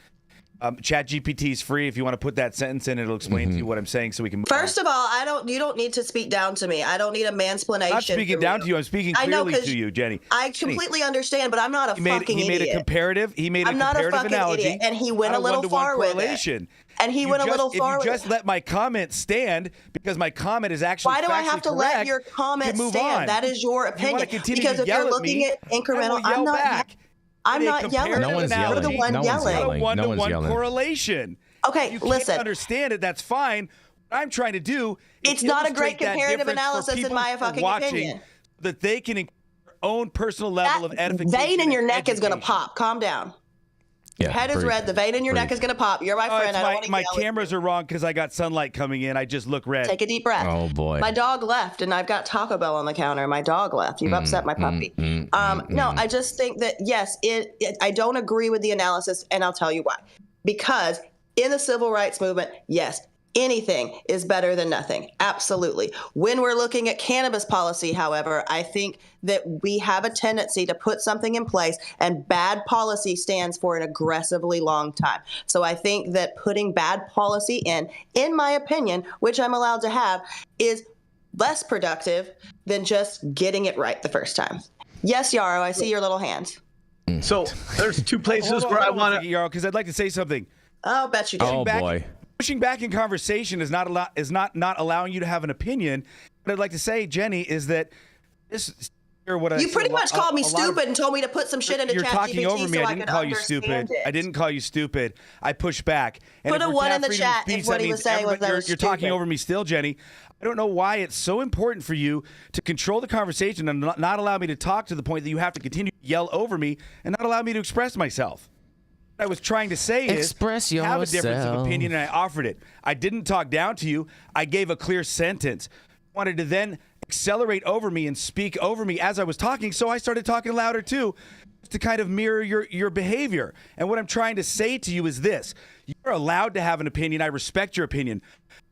ChatGPT is free. If you want to put that sentence in, it'll explain to you what I'm saying, so we can move First on. of all, you don't need to speak down to me. I don't need a mansplanation. I'm not speaking down to you. I'm speaking clearly to you, Jenny. I completely understand, but I'm not a fucking idiot. He made a comparative. He made a comparative analogy. Idiot, and he went a little far with it. And he went a little far with it. If you just let my comment stand, because my comment is actually why do I have to correct, let your comment move stand? On. That is your opinion. Because if you're looking at incremental, I'm not. I'm not yelling. No one's yelling. You're the one yelling. One-to-one correlation. Okay, you listen. Can't understand it. That's fine. What I'm trying to do. It's not a great comparative analysis in my fucking opinion. That they can increase their own personal level of edification. Vein in your neck is going to pop. Calm down. Your head is red. The vein in your neck is going to pop. You're my friend. I don't want to my cameras are wrong because I got sunlight coming in. I just look red. Take a deep breath. Oh boy. My dog left, and I've got Taco Bell on the counter. My dog left. You've upset my puppy. No, I just think that yes, I don't agree with the analysis, and I'll tell you why. Because in the civil rights movement, yes, anything is better than nothing. Absolutely. When we're looking at cannabis policy, however, I think that we have a tendency to put something in place, and bad policy stands for an aggressively long time. So I think that putting bad policy in my opinion, which I'm allowed to have, is less productive than just getting it right the first time. Yes, Yarrow, I see your little hand. So there's two places where I want to, Yarrow, because I'd like to say something. Oh, bet you do. Oh boy. Pushing back in conversation is not allowing you to have an opinion. What I'd like to say, Jenny, is that this. You pretty much called me stupid and told me to put some shit into ChatGPT. You're talking over me. So I didn't call you stupid. I didn't call you stupid. I pushed back. And put a one in the chat if what he was saying was that you're talking over me still, Jenny. I don't know why it's so important for you to control the conversation and not allow me to talk to the point that you have to continue to yell over me and not allow me to express myself. What I was trying to say is have a difference of opinion, and I offered it. I didn't talk down to you. I gave a clear sentence. I wanted to then accelerate over me and speak over me as I was talking, so I started talking louder too, to kind of mirror your behavior. And what I'm trying to say to you is this. You're allowed to have an opinion. I respect your opinion.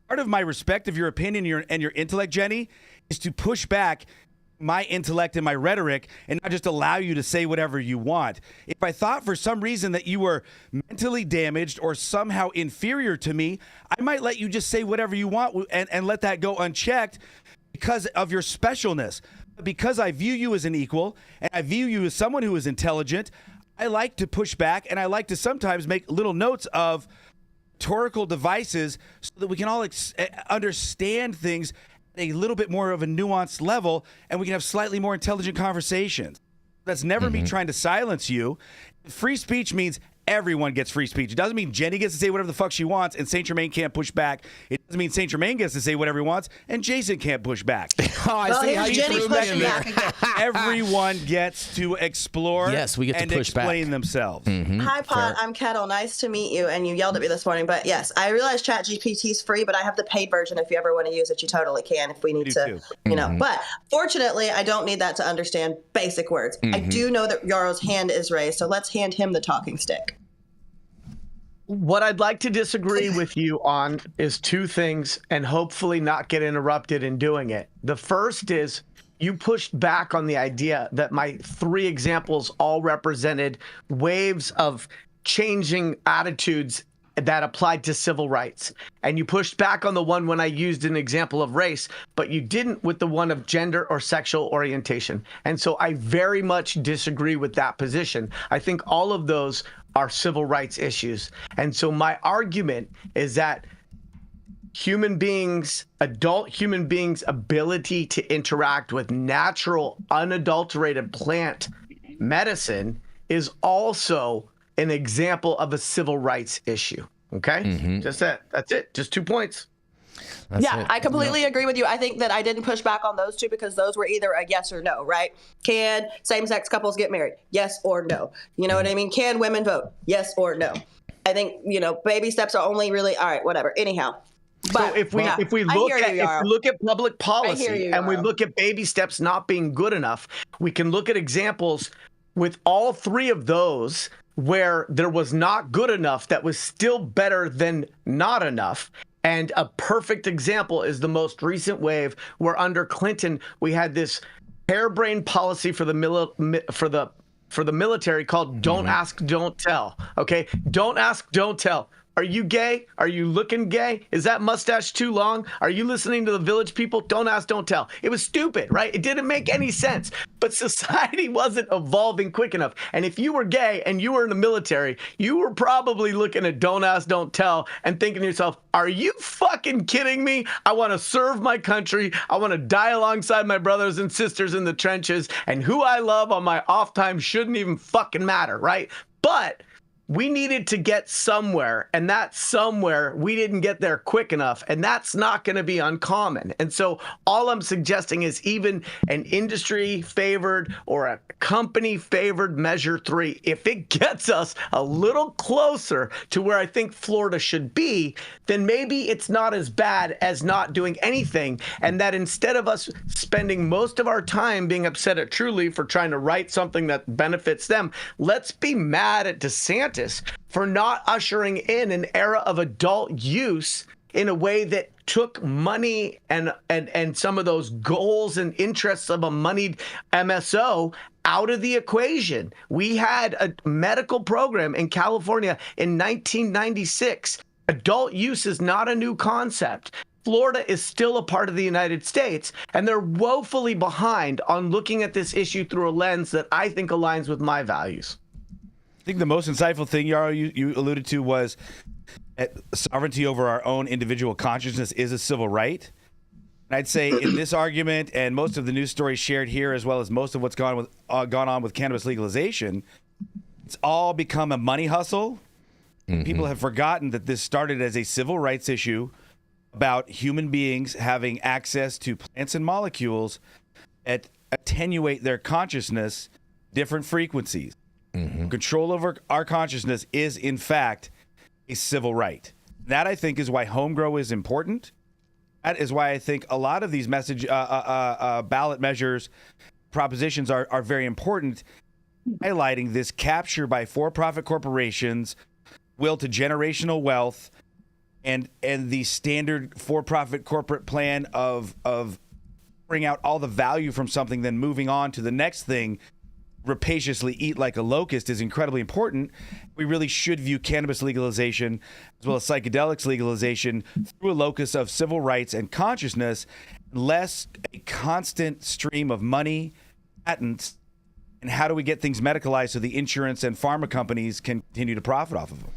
Part of my respect of your opinion and your intellect, Jenny, is to push back my intellect and my rhetoric and not just allow you to say whatever you want. If I thought for some reason that you were mentally damaged or somehow inferior to me, I might let you just say whatever you want and let that go unchecked because of your specialness. Because I view you as an equal and I view you as someone who is intelligent, I like to push back and I like to sometimes make little notes of rhetorical devices so that we can all understand things a little bit more of a nuanced level, and we can have slightly more intelligent conversations. That's never me trying to silence you. Free speech means everyone gets free speech. It doesn't mean Jenny gets to say whatever the fuck she wants and St. Germain can't push back. It doesn't mean St. Germain gets to say whatever he wants and Jason can't push back. I see how you Jenny threw pushing that back. Everyone gets to explore Yes, we get to and push explain back. themselves. Hi, Pot. I'm Kettle. Nice to meet you. And you yelled at me this morning. But yes, I realize ChatGPT is free, but I have the paid version. If you ever want to use it, you totally can if we need to, you know. But fortunately, I don't need that to understand basic words. I do know that Yarrow's hand is raised, so let's hand him the talking stick. What I'd like to disagree with you on is two things and hopefully not get interrupted in doing it. The first is you pushed back on the idea that my three examples all represented waves of changing attitudes that applied to civil rights. And you pushed back on the one when I used an example of race, but you didn't with the one of gender or sexual orientation. And so I very much disagree with that position. I think all of those are civil rights issues. And so my argument is that adult human beings' ability to interact with natural, unadulterated plant medicine is also an example of a civil rights issue. Okay? Mm-hmm. Just that. That's it. Just 2 points. I completely agree with you. I think that I didn't push back on those two because those were either a yes or no, right? Can same-sex couples get married? Yes or no. You know what I mean? Can women vote? Yes or no. I think, baby steps are only really, all right, whatever. Anyhow. But so if we look at public policy and we look at baby steps not being good enough, we can look at examples with all three of those where there was not good enough that was still better than not enough. And a perfect example is the most recent wave where under Clinton we had this harebrained policy for the military called "Don't Ask, Don't Tell." Okay, don't ask, don't tell. Are you gay? Are you looking gay? Is that mustache too long? Are you listening to the Village People? Don't ask, don't tell. It was stupid, right? It didn't make any sense. But society wasn't evolving quick enough. And if you were gay and you were in the military, you were probably looking at don't ask, don't tell and thinking to yourself, are you fucking kidding me? I want to serve my country. I want to die alongside my brothers and sisters in the trenches. And who I love on my off time shouldn't even fucking matter, right? But we needed to get somewhere, and that somewhere we didn't get there quick enough, and that's not going to be uncommon. And so all I'm suggesting is even an industry favored or a company favored measure 3, if it gets us a little closer to where I think Florida should be, then maybe it's not as bad as not doing anything. And that instead of us spending most of our time being upset at Trulieve for trying to write something that benefits them, let's be mad at DeSantis for not ushering in an era of adult use in a way that took money and some of those goals and interests of a moneyed MSO out of the equation. We had a medical program in California in 1996. Adult use is not a new concept. Florida is still a part of the United States, and they're woefully behind on looking at this issue through a lens that I think aligns with my values. I think the most insightful thing, Yarrow, you alluded to was sovereignty over our own individual consciousness is a civil right. And I'd say in this argument and most of the news stories shared here, as well as most of what's gone on with cannabis legalization, it's all become a money hustle. Mm-hmm. People have forgotten that this started as a civil rights issue about human beings having access to plants and molecules that attenuate their consciousness, different frequencies. Mm-hmm. Control over our consciousness is, in fact, a civil right. That, I think, is why home grow is important. That is why I think a lot of these ballot measures, propositions are very important, highlighting this capture by for-profit corporations, will to generational wealth, and the standard for-profit corporate plan of bring out all the value from something, then moving on to the next thing, rapaciously eat like a locust, is incredibly important. We really should view cannabis legalization as well as psychedelics legalization through a locus of civil rights and consciousness, less a constant stream of money, patents, and how do we get things medicalized so the insurance and pharma companies can continue to profit off of them.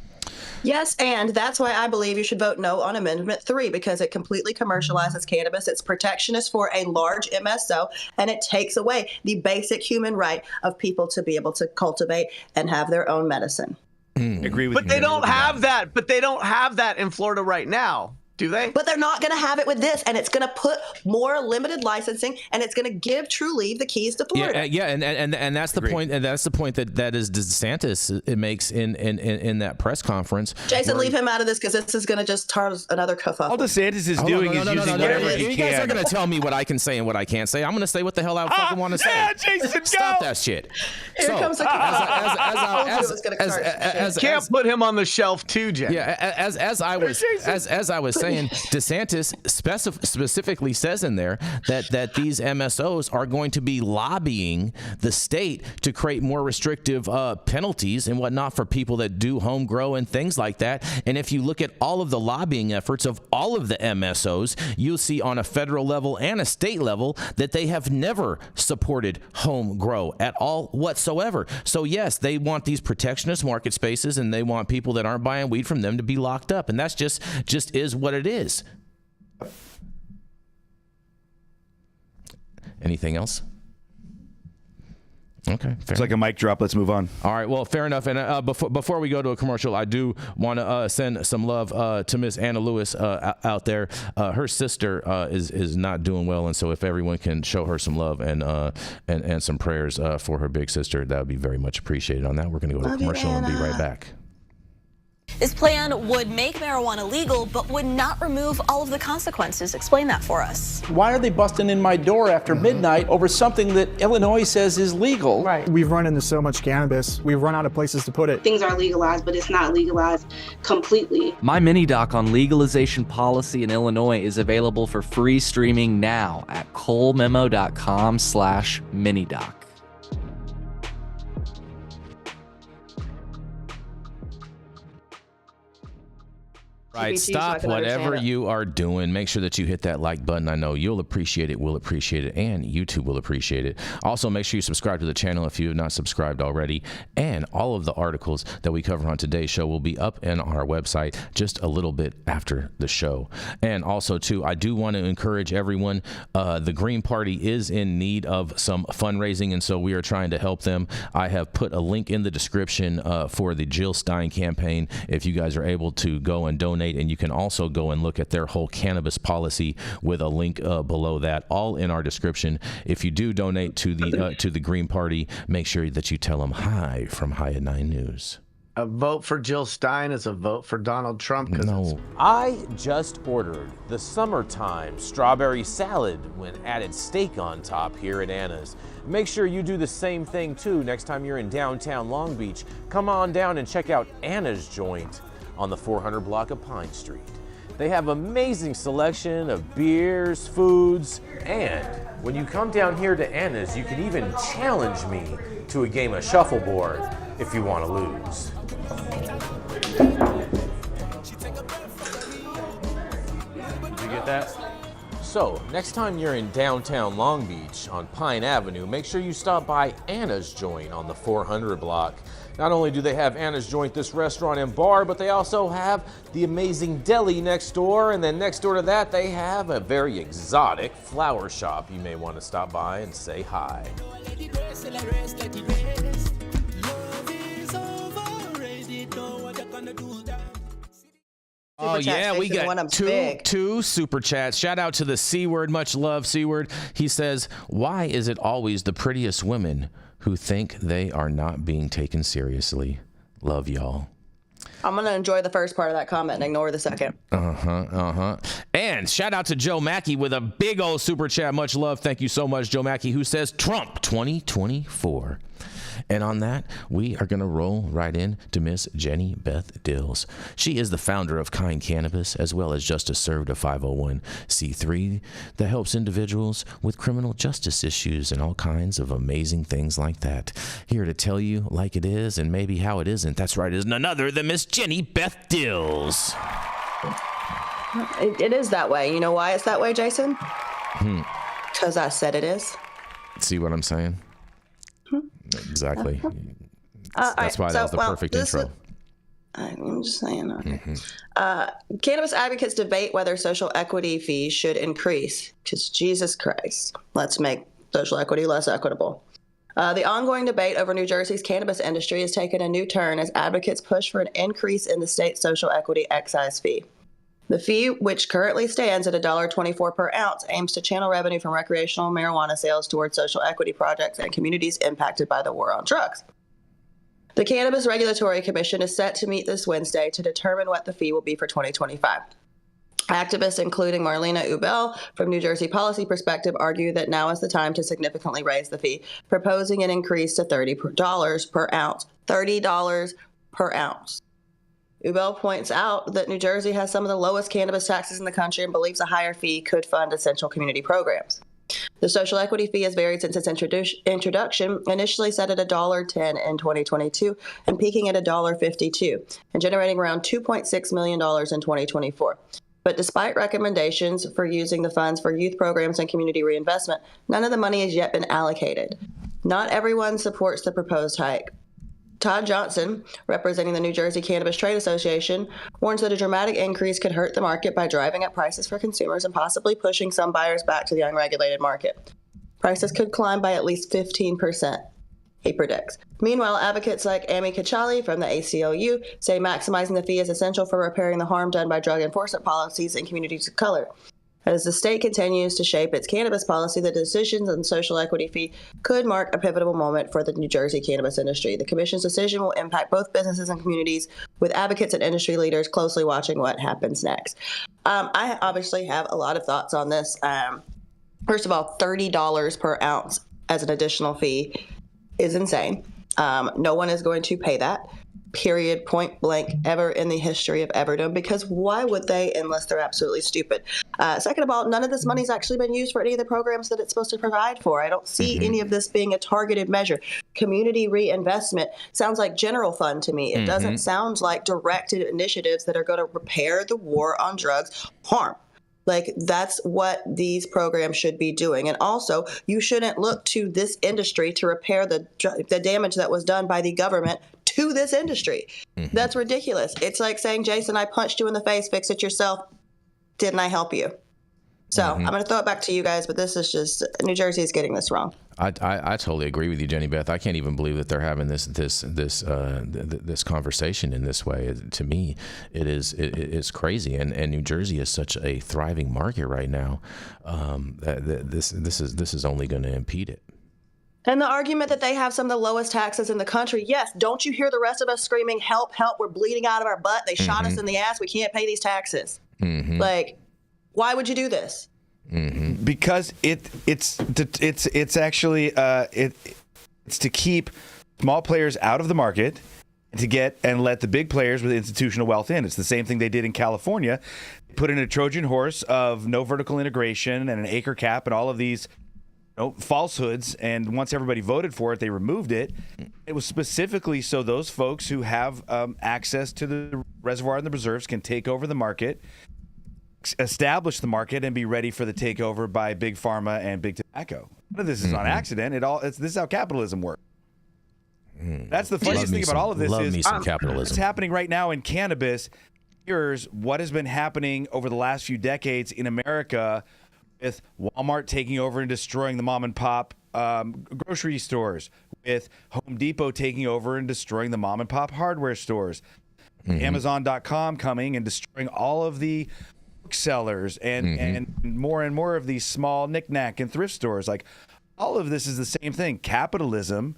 Yes, and that's why I believe you should vote no on Amendment 3, because it completely commercializes cannabis. It's protectionist for a large MSO, and it takes away the basic human right of people to be able to cultivate and have their own medicine. Agree with you. But they don't have that. But they don't have that in Florida right now. Do they? But they're not going to have it with this, and it's going to put more limited licensing, and it's going to give Trulieve the keys to Florida. And that's the point. And that's the point that is DeSantis it makes in that press conference. Jason, leave him out of this because this is going to just start another kerfuffle. All DeSantis is doing is using whatever he can. You guys are going to tell me what I can say and what I can't say. I'm going to say what the hell I fucking want to say. Yeah, Jason, stop that shit. Here comes the can't put him on the shelf too, Jay. Yeah, as I was saying DeSantis specifically says in there that these MSOs are going to be lobbying the state to create more restrictive penalties and whatnot for people that do home grow and things like that. And if you look at all of the lobbying efforts of all of the MSOs, you'll see on a federal level and a state level that they have never supported home grow at all whatsoever. So yes, they want these protectionist market spaces, and they want people that aren't buying weed from them to be locked up, and that's just is what it is. Anything else? Okay, it's like a mic drop. Let's move on. All right, well, fair enough. And before we go to a commercial, I do want to send some love to Miss Anna Lewis out there. Her sister is not doing well, and so if everyone can show her some love and some prayers for her big sister, that would be very much appreciated. On that, we're going to go to a commercial and be right back. This plan would make marijuana legal, but would not remove all of the consequences. Explain that for us. Why are they busting in my door after midnight over something that Illinois says is legal? Right. We've run into so much cannabis. We've run out of places to put it. Things are legalized, but it's not legalized completely. My mini doc on legalization policy in Illinois is available for free streaming now at colememo.com/minidoc. Right, stop whatever you are doing. Make sure that you hit that like button. I know you'll appreciate it, we'll appreciate it, and YouTube will appreciate it. Also, make sure you subscribe to the channel if you have not subscribed already. And all of the articles that we cover on today's show will be up in our website just a little bit after the show. And also, too, I do want to encourage everyone. The Green Party is in need of some fundraising, and so we are trying to help them. I have put a link in the description for the Jill Stein campaign if you guys are able to go and donate. And you can also go and look at their whole cannabis policy with a link below that, all in our description. If you do donate to the Green Party, make sure that you tell them hi from High at 9 News. A vote for Jill Stein is a vote for Donald Trump. No. I just ordered the summertime strawberry salad when added steak on top here at Anna's. Make sure you do the same thing too next time you're in downtown Long Beach. Come on down and check out Anna's Joint on the 400 block of Pine Street. They have amazing selection of beers, foods, and when you come down here to Anna's, you can even challenge me to a game of shuffleboard if you want to lose. Did you get that? So, next time you're in downtown Long Beach on Pine Avenue, make sure you stop by Anna's Joint on the 400 block. Not only do they have Anna's Joint, this restaurant and bar, but they also have the amazing deli next door. And then next door to that, they have a very exotic flower shop. You may want to stop by and say hi. Oh yeah, we got two super chats. Shout out to the C word, much love C word. He says, "Why is it always the prettiest women who think they are not being taken seriously? Love y'all." I'm gonna enjoy the first part of that comment and ignore the second. And shout out to Joe Mackey with a big old super chat. Much love. Thank you so much, Joe Mackey, who says Trump 2024. And on that, we are going to roll right in to Miss Jenny Beth Dills. She is the founder of Kind Cannabis, as well as Justice Served, a 501c3 that helps individuals with criminal justice issues and all kinds of amazing things like that. Here to tell you like it is and maybe how it isn't. That's right, is none other than Miss Jenny Beth Dills. It is that way. You know why it's that way, Jason? Because I said it is. See what I'm saying? Exactly. That's why that was the perfect intro. I'm just saying. Cannabis advocates debate whether social equity fees should increase. Because Jesus Christ, let's make social equity less equitable. The ongoing debate over New Jersey's cannabis industry has taken a new turn as advocates push for an increase in the state's social equity excise fee. The fee, which currently stands at $1.24 per ounce, aims to channel revenue from recreational marijuana sales towards social equity projects and communities impacted by the war on drugs. The Cannabis Regulatory Commission is set to meet this Wednesday to determine what the fee will be for 2025. Activists, including Marlena Ubel from New Jersey Policy Perspective, argue that now is the time to significantly raise the fee, proposing an increase to $30 per ounce. $30 per ounce. Ubel points out that New Jersey has some of the lowest cannabis taxes in the country and believes a higher fee could fund essential community programs. The social equity fee has varied since its introduction, initially set at $1.10 in 2022 and peaking at $1.52 and generating around $2.6 million in 2024. But despite recommendations for using the funds for youth programs and community reinvestment, none of the money has yet been allocated. Not everyone supports the proposed hike. Todd Johnson, representing the New Jersey Cannabis Trade Association, warns that a dramatic increase could hurt the market by driving up prices for consumers and possibly pushing some buyers back to the unregulated market. Prices could climb by at least 15%, he predicts. Meanwhile, advocates like Amy Kachali from the ACLU say maximizing the fee is essential for repairing the harm done by drug enforcement policies in communities of color. As the state continues to shape its cannabis policy, the decisions on the social equity fee could mark a pivotal moment for the New Jersey cannabis industry. The commission's decision will impact both businesses and communities, with advocates and industry leaders closely watching what happens next. I obviously have a lot of thoughts on this. First of all, $30 per ounce as an additional fee is insane. No one is going to pay that. Period, point blank, ever in the history of Everdom, because why would they unless they're absolutely stupid? Second of all, none of this money's actually been used for any of the programs that it's supposed to provide for. I don't see any of this being a targeted measure. Community reinvestment sounds like general fund to me. It doesn't sound like directed initiatives that are going to repair the war on drugs harm. Like, that's what these programs should be doing. And also, you shouldn't look to this industry to repair the damage that was done by the government to this industry. That's ridiculous. It's like saying, Jason, I punched you in the face, fix it yourself. Didn't I help you? So I'm going to throw it back to you guys, but this is just, New Jersey is getting this wrong. I totally agree with you, Jenny Beth. I can't even believe that they're having this conversation in this way. To me, it is crazy, and New Jersey is such a thriving market right now. This is only going to impede it. And the argument that they have some of the lowest taxes in the country, yes, don't you hear the rest of us screaming, help, help, we're bleeding out of our butt, they shot us in the ass, we can't pay these taxes. Like, why would you do this? Because it's actually it's to keep small players out of the market and let the big players with institutional wealth in. It's the same thing they did in California. They put in a Trojan horse of no vertical integration and an acre cap and all of these falsehoods, and once everybody voted for it, they removed it. It was specifically so those folks who have access to the reservoir and the reserves can take over the market, establish the market, and be ready for the takeover by big pharma and big tobacco. None of this is on accident. This is how capitalism works. That's the funniest thing about all of this is capitalism. What's happening right now in cannabis mirrors what has been happening over the last few decades in America, with Walmart taking over and destroying the mom and pop grocery stores, with Home Depot taking over and destroying the mom and pop hardware stores, Amazon.com coming and destroying all of the booksellers and more of these small knickknack and thrift stores. Like, all of this is the same thing. Capitalism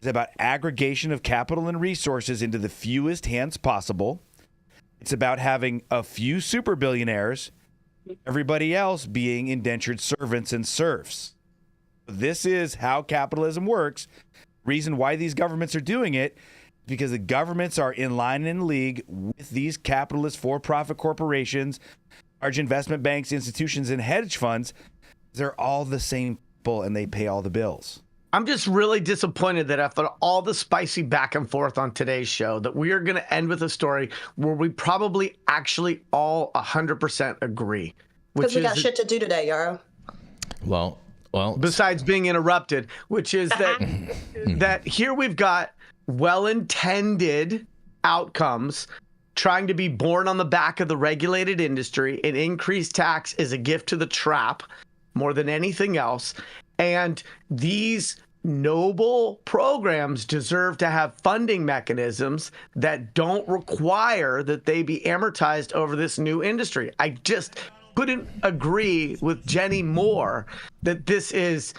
is about aggregation of capital and resources into the fewest hands possible. It's about having a few super billionaires, everybody else being indentured servants and serfs. This is how capitalism works. Reason why these governments are doing it, because the governments are in line and in league with these capitalist for-profit corporations, large investment banks, institutions, and hedge funds. They're all the same people, and they pay all the bills. I'm just really disappointed that after all the spicy back and forth on today's show, that we are going to end with a story where we probably actually all 100% agree. Because we got shit to do today, Yarrow. Well, besides being interrupted, which is that that here we've got well-intended outcomes trying to be born on the back of the regulated industry. An increased tax is a gift to the trap more than anything else. And these noble programs deserve to have funding mechanisms that don't require that they be amortized over this new industry. I just couldn't agree with Jenny more that this is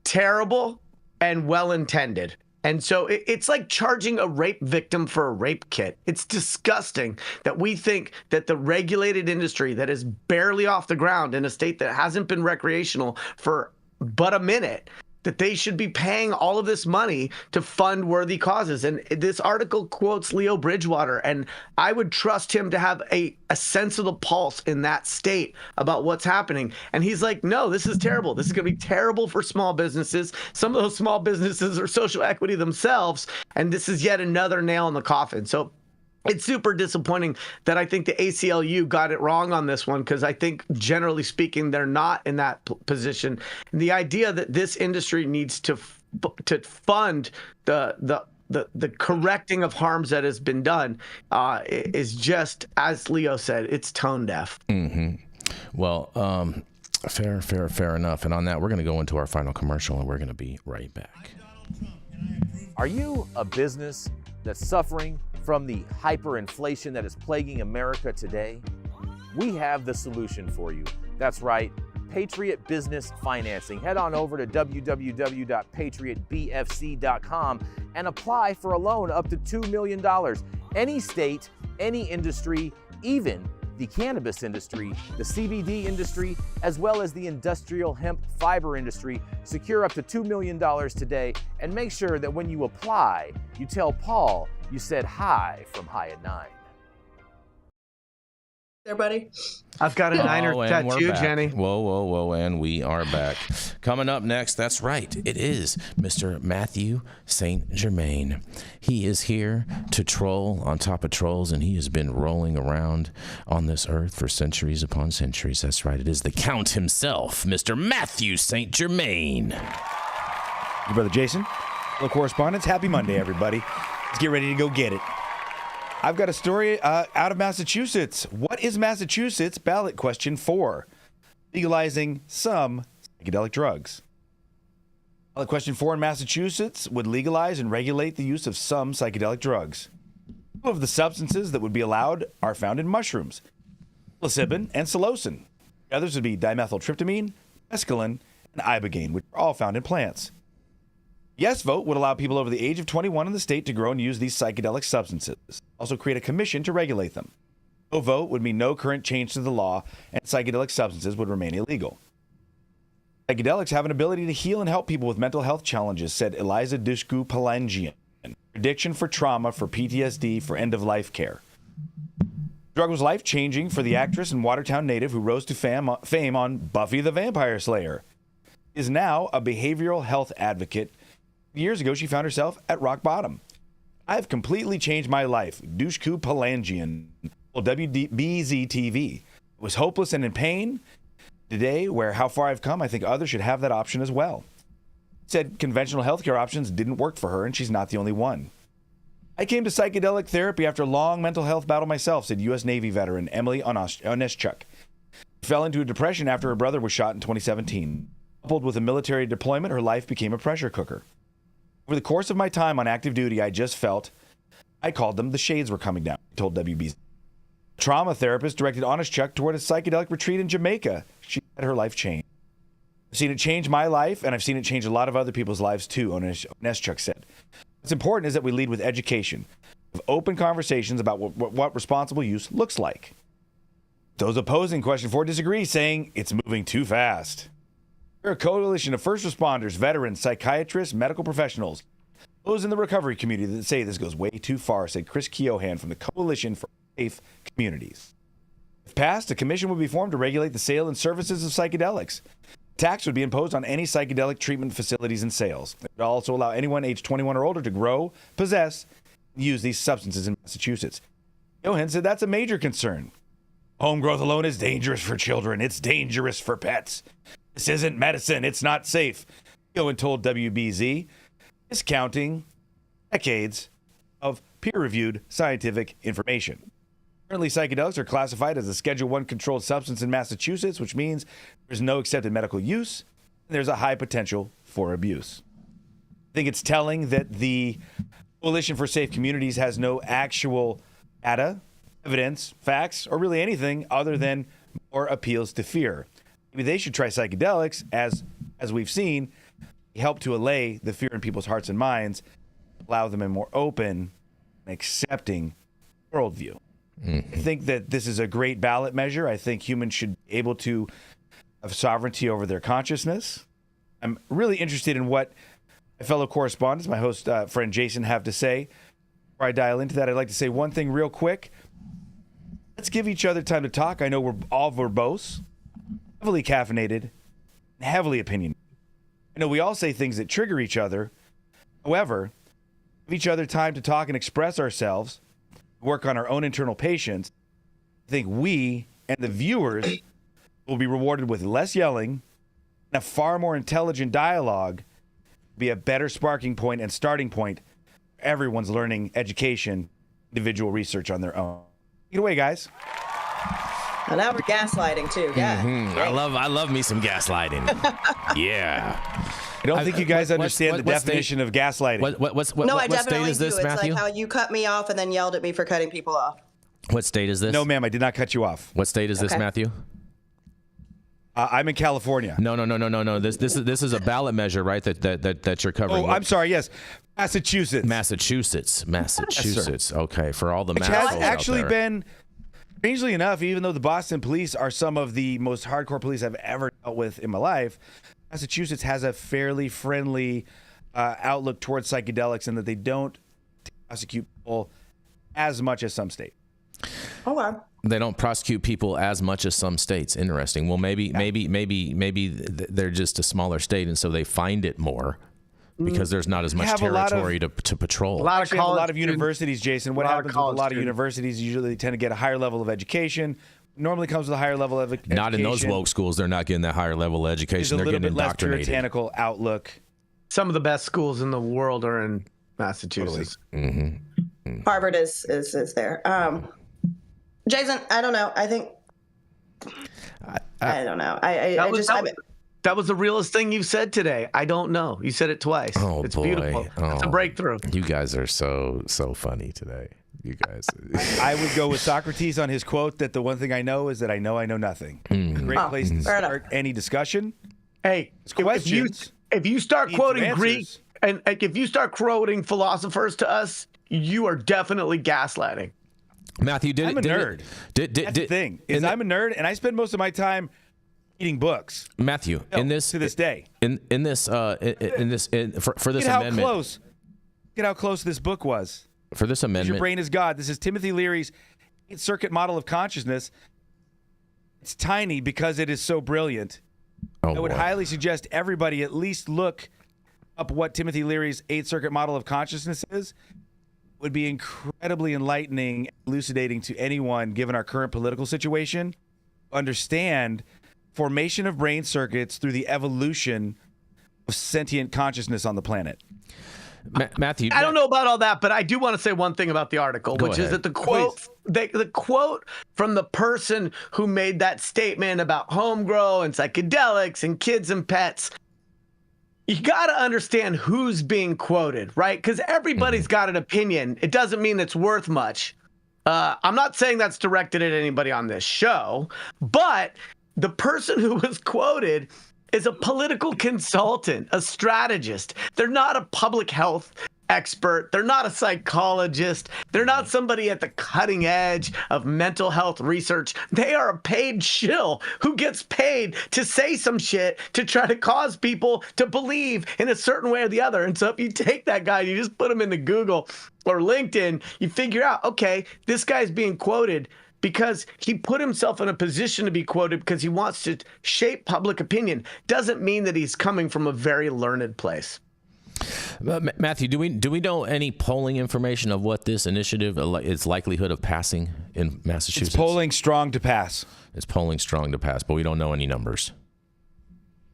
terrible and well-intended. And so it's like charging a rape victim for a rape kit. It's disgusting that we think that the regulated industry that is barely off the ground in a state that hasn't been recreational for but a minute, that they should be paying all of this money to fund worthy causes. And this article quotes Leo Bridgewater, and I would trust him to have a sense of the pulse in that state about what's happening. And he's like, no, this is terrible. This is going to be terrible for small businesses. Some of those small businesses are social equity themselves, and this is yet another nail in the coffin. So it's super disappointing that I think the ACLU got it wrong on this one, because I think, generally speaking, they're not in that position. And the idea that this industry needs to fund the correcting of harms that has been done is just, as Leo said, it's tone deaf. Mm-hmm. Well, fair enough. And on that, we're going to go into our final commercial, and we're going to be right back. Are you a business that's suffering from the hyperinflation that is plaguing America today? We have the solution for you. That's right, Patriot Business Financing. Head on over to www.patriotbfc.com and apply for a loan up to $2 million. Any state, any industry, even the cannabis industry, the CBD industry, as well as the industrial hemp fiber industry. Secure up to $2 million today, and make sure that when you apply, you tell Paul you said hi from High at 9. There, buddy. I've got a Niner tattoo, Jenny. Whoa, and we are back. Coming up next, that's right, it is Mr. Mathieu St. Germain. He is here to troll on top of trolls, and he has been rolling around on this earth for centuries upon centuries. That's right, it is the Count himself, Mr. Mathieu St. Germain. Your brother Jason, hello correspondents. Happy Monday, everybody. Let's get ready to go get it. I've got a story out of Massachusetts. What is Massachusetts ballot question for? Legalizing some psychedelic drugs. Ballot question 4 in Massachusetts would legalize and regulate the use of some psychedelic drugs. Two of the substances that would be allowed are found in mushrooms, psilocybin and psilocin. The others would be dimethyltryptamine, mescaline, and ibogaine, which are all found in plants. Yes vote would allow people over the age of 21 in the state to grow and use these psychedelic substances. Also create a commission to regulate them. No vote would mean no current change to the law, and psychedelic substances would remain illegal. Psychedelics have an ability to heal and help people with mental health challenges, said Eliza Dushku-Palangian. Prediction for trauma, for PTSD, for end-of-life care. The drug was life-changing for the actress and Watertown native who rose to fame on Buffy the Vampire Slayer. She is now a behavioral health advocate. Years ago, she found herself at rock bottom. I've completely changed my life. Dushku Palangian, WBZ TV. Was hopeless and in pain. Today, where how far I've come, I think others should have that option as well. Said conventional healthcare options didn't work for her, and she's not the only one. I came to psychedelic therapy after a long mental health battle myself, said U.S. Navy veteran Emily Oneschuk. She fell into a depression after her brother was shot in 2017. Coupled with a military deployment, her life became a pressure cooker. Over the course of my time on active duty, I just felt, I called them, the shades were coming down, told WBZ. A trauma therapist directed Oneschuk toward a psychedelic retreat in Jamaica. She had her life change. I've seen it change my life, and I've seen it change a lot of other people's lives too, Oneschuk said. What's important is that we lead with education, with open conversations about what responsible use looks like. Those opposing question 4 disagree, saying it's moving too fast. We're a coalition of first responders, veterans, psychiatrists, medical professionals, those in the recovery community that say this goes way too far, said Chris Keohan from the Coalition for Safe Communities. If passed, a commission would be formed to regulate the sale and services of psychedelics. Tax would be imposed on any psychedelic treatment facilities and sales. It would also allow anyone aged 21 or older to grow, possess, and use these substances in Massachusetts. Keohan said that's a major concern. Home growth alone is dangerous for children. It's dangerous for pets. This isn't medicine. It's not safe. Keohan told WBZ, discounting decades of peer-reviewed scientific information. Currently, psychedelics are classified as a Schedule I controlled substance in Massachusetts, which means there's no accepted medical use, and there's a high potential for abuse. I think it's telling that the Coalition for Safe Communities has no actual data, evidence, facts, or really anything other than more appeals to fear. Maybe they should try psychedelics, as we've seen, help to allay the fear in people's hearts and minds, allow them a more open and accepting worldview. Mm-hmm. I think that this is a great ballot measure. I think humans should be able to have sovereignty over their consciousness. I'm really interested in what my fellow correspondents, my host friend Jason, have to say. Before I dial into that, I'd like to say one thing real quick. Let's give each other time to talk. I know we're all verbose, heavily caffeinated, and heavily opinionated. I know we all say things that trigger each other. However, give each other time to talk and express ourselves, work on our own internal patience. I think we and the viewers will be rewarded with less yelling and a far more intelligent dialogue, be a better sparking point and starting point for everyone's learning, education, individual research on their own. Take it away, guys. And now we're gaslighting too. Yeah. Mm-hmm. I love me some gaslighting. Yeah. I don't think you guys understand the definition of gaslighting. I definitely state is this, do. It's Matthew? like how you cut me off and then yelled at me for cutting people off. What state is this? No, ma'am, I did not cut you off. What state is this, Matthew? I'm in California. No. This is a ballot measure, right? That you're covering. Oh, I'm sorry. Yes, Massachusetts. Yes, okay, for all the which has actually been, strangely enough, even though the Boston police are some of the most hardcore police I've ever dealt with in my life, Massachusetts has a fairly friendly outlook towards psychedelics, and that they don't prosecute people as much as some states. Oh wow. They don't prosecute people as much as some states. Interesting. Well, maybe they're just a smaller state, and so they find it more because there's not as much territory to patrol. A lot of universities, Jason. What happens with a lot of universities? Usually, they tend to get a higher level of education. Normally comes with a higher level of education. Not in those woke schools. They're not getting that higher level of education. They're getting indoctrinated. Less puritanical outlook. Some of the best schools in the world are in Massachusetts. Totally. Mm-hmm. Harvard is there. Jason, I don't know. I think I don't know. That was the realest thing you've said today. I don't know. You said it twice. Oh, it's boy. beautiful. It's a breakthrough. You guys are so funny today. You guys. I would go with Socrates on his quote that the one thing I know is that I know nothing. Great place to start any discussion. Hey, questions. If you start quoting Greek and if you start quoting philosophers to us, you are definitely gaslighting. Matthew, I'm a nerd. That's the thing. I'm a nerd, and I spend most of my time reading books. Matthew, to this day, for this amendment, Get how close this book was. For this amendment, Your Brain is God. This is Timothy Leary's 8th Circuit model of consciousness. It's tiny because it is so brilliant. I would highly suggest everybody at least look up what Timothy Leary's 8th Circuit model of consciousness is. It would be incredibly enlightening, elucidating to anyone, given our current political situation, understand formation of brain circuits through the evolution of sentient consciousness on the planet. Matthew, I don't know about all that, but I do want to say one thing about the article, which is that the quote from the person who made that statement about home grow and psychedelics and kids and pets. You got to understand who's being quoted, right? Because everybody's got an opinion. It doesn't mean it's worth much. I'm not saying that's directed at anybody on this show, but the person who was quoted is a political consultant, a strategist. They're not a public health expert. They're not a psychologist. They're not somebody at the cutting edge of mental health research. They are a paid shill who gets paid to say some shit to try to cause people to believe in a certain way or the other. And so if you take that guy, you just put him into Google or LinkedIn, you figure out, okay, this guy's being quoted because he put himself in a position to be quoted because he wants to shape public opinion. Doesn't mean that he's coming from a very learned place. Matthew, do we know any polling information of what this initiative, its likelihood of passing in Massachusetts? It's polling strong to pass. It's polling strong to pass, but we don't know any numbers.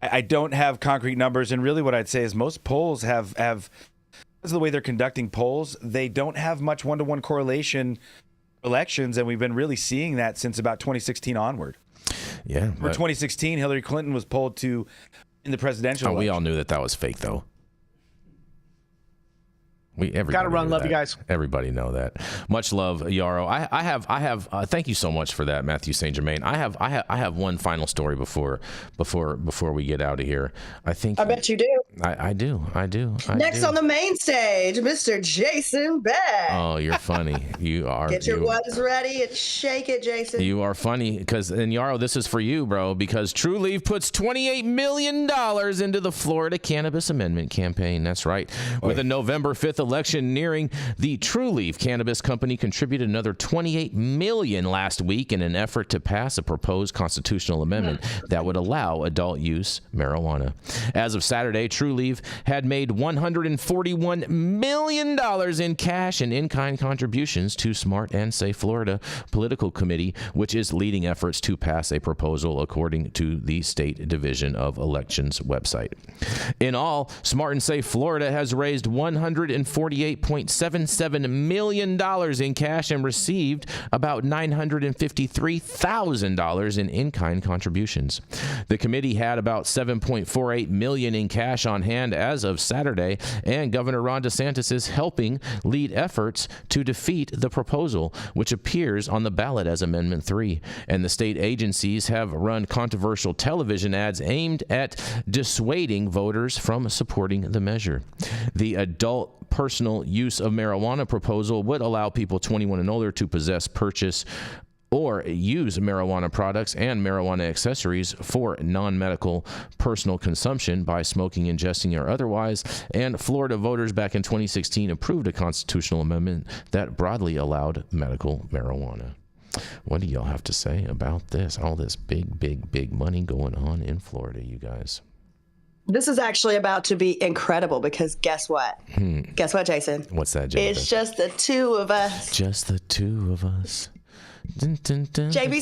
I don't have concrete numbers, and really what I'd say is most polls have because of the way they're conducting polls, they don't have much one-to-one correlation elections, and we've been really seeing that since about 2016 onward. Yeah. For 2016, Hillary Clinton was polled to in the presidential election. We all knew that was fake, though. Gotta run. Love you guys. Everybody know that. Much love, Yarrow. I have. Thank you so much for that, Mathieu St. Germain. I have one final story before we get out of here. I bet you do. I do. Next on the main stage, Mr. Jason Beck. Oh, you're funny. You are. Get your ones ready and shake it, Jason. You are funny and Yarrow, this is for you, bro, because True Leaf puts $28 million into the Florida Cannabis Amendment campaign. That's right. With a November 5th election nearing, the True Leaf Cannabis Company contributed another $28 million last week in an effort to pass a proposed constitutional amendment that would allow adult use marijuana. As of Saturday, True Leaf had made $141 million in cash and in-kind contributions to Smart and Safe Florida Political Committee, which is leading efforts to pass a proposal according to the State Division of Elections website. In all, Smart and Safe Florida has raised $148.77 million in cash and received about $953,000 in in-kind contributions. The committee had about $7.48 million in cash on hand as of Saturday, and Governor Ron DeSantis is helping lead efforts to defeat the proposal, which appears on the ballot as Amendment 3. And the state agencies have run controversial television ads aimed at dissuading voters from supporting the measure. The adult personal use of marijuana proposal would allow people 21 and older to possess, purchase, or use marijuana products and marijuana accessories for non-medical personal consumption by smoking, ingesting, or otherwise. And Florida voters back in 2016 approved a constitutional amendment that broadly allowed medical marijuana. What do y'all have to say about this? All this big money going on in Florida, you guys. This is actually about to be incredible because guess what? Guess what, Jason? What's that, Jason? It's just the two of us. Just the two of us. JB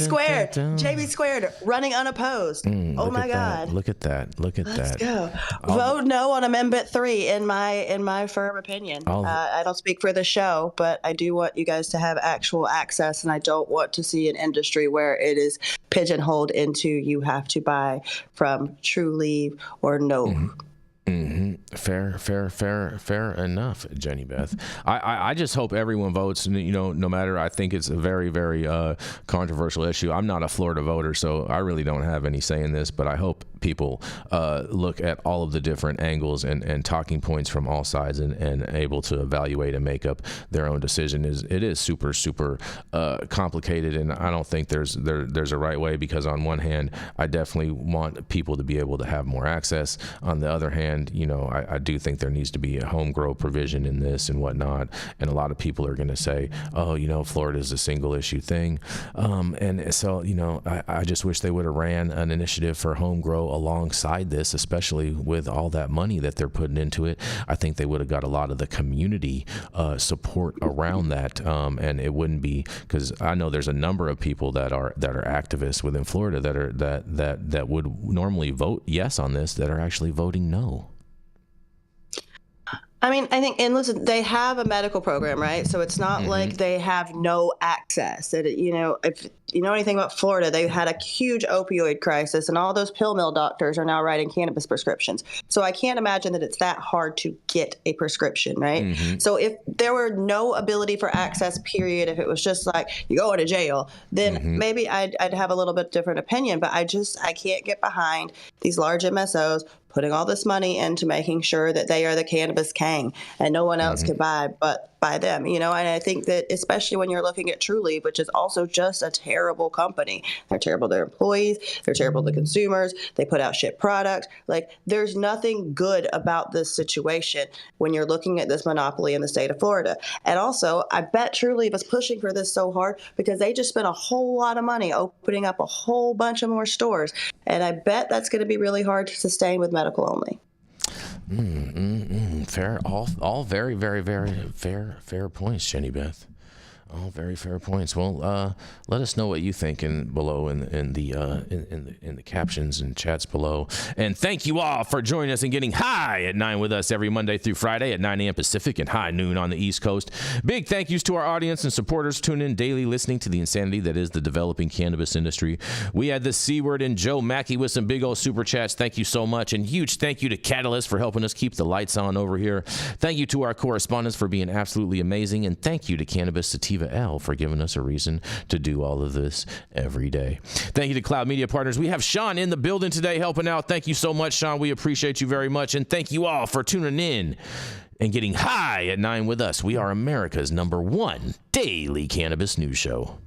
squared, running unopposed. Oh my God! Look at that! Let's go. Vote no on Amendment 3. In my firm opinion, I don't speak for the show, but I do want you guys to have actual access, and I don't want to see an industry where it is pigeonholed into you have to buy from True Leaf or no. Fair enough, Jenny Beth. I just hope everyone votes, no matter. I think it's a very, very controversial issue. I'm not a Florida voter, so I really don't have any say in this, but I hope people look at all of the different angles and talking points from all sides and able to evaluate and make up their own decision. It is super complicated, and I don't think there's a right way, because on one hand, I definitely want people to be able to have more access. On the other hand, I do think there needs to be a home grow provision in this and whatnot. And a lot of people are going to say, Florida is a single issue thing. And so, I just wish they would have ran an initiative for home grow alongside this, especially with all that money that they're putting into it. I think they would have got a lot of the community support around that. And it wouldn't be, because I know there's a number of people that are activists within Florida that would normally vote yes on this that are actually voting no. I mean, I think, and listen, they have a medical program, right? So it's not like they have no access. If you know anything about Florida, they had a huge opioid crisis, and all those pill mill doctors are now writing cannabis prescriptions. So I can't imagine that it's that hard to get a prescription, right? So if there were no ability for access, period, if it was just like you go into jail, then maybe I'd have a little bit different opinion. But I can't get behind these large MSOs putting all this money into making sure that they are the cannabis king and no one else can buy but by them, and I think that especially when you're looking at True Leaf, which is also just a terrible company. They're terrible to their employees. They're terrible to consumers. They put out shit products. Like, there's nothing good about this situation when you're looking at this monopoly in the state of Florida. And also, I bet True Leaf is pushing for this so hard because they just spent a whole lot of money opening up a whole bunch of more stores. And I bet that's going to be really hard to sustain with medical only. Fair. All very, very, very fair points, Jenny Beth. All very fair points. Well, let us know what you think below in the captions and chats below. And thank you all for joining us and getting high at 9 with us every Monday through Friday at 9 a.m. Pacific and high noon on the East Coast. Big thank yous to our audience and supporters tuning in daily, listening to the insanity that is the developing cannabis industry. We had the C Word and Joe Mackey with some big old super chats. Thank you so much. And huge thank you to Catalyst for helping us keep the lights on over here. Thank you to our correspondents for being absolutely amazing. And thank you to Cannabis Sativa L for giving us a reason to do all of this every day. Thank you to Cloud Media Partners. We have Sean in the building today helping out. Thank you so much, Sean. We appreciate you very much. And thank you all for tuning in and getting high at 9 with us. We are America's #1 daily cannabis news show.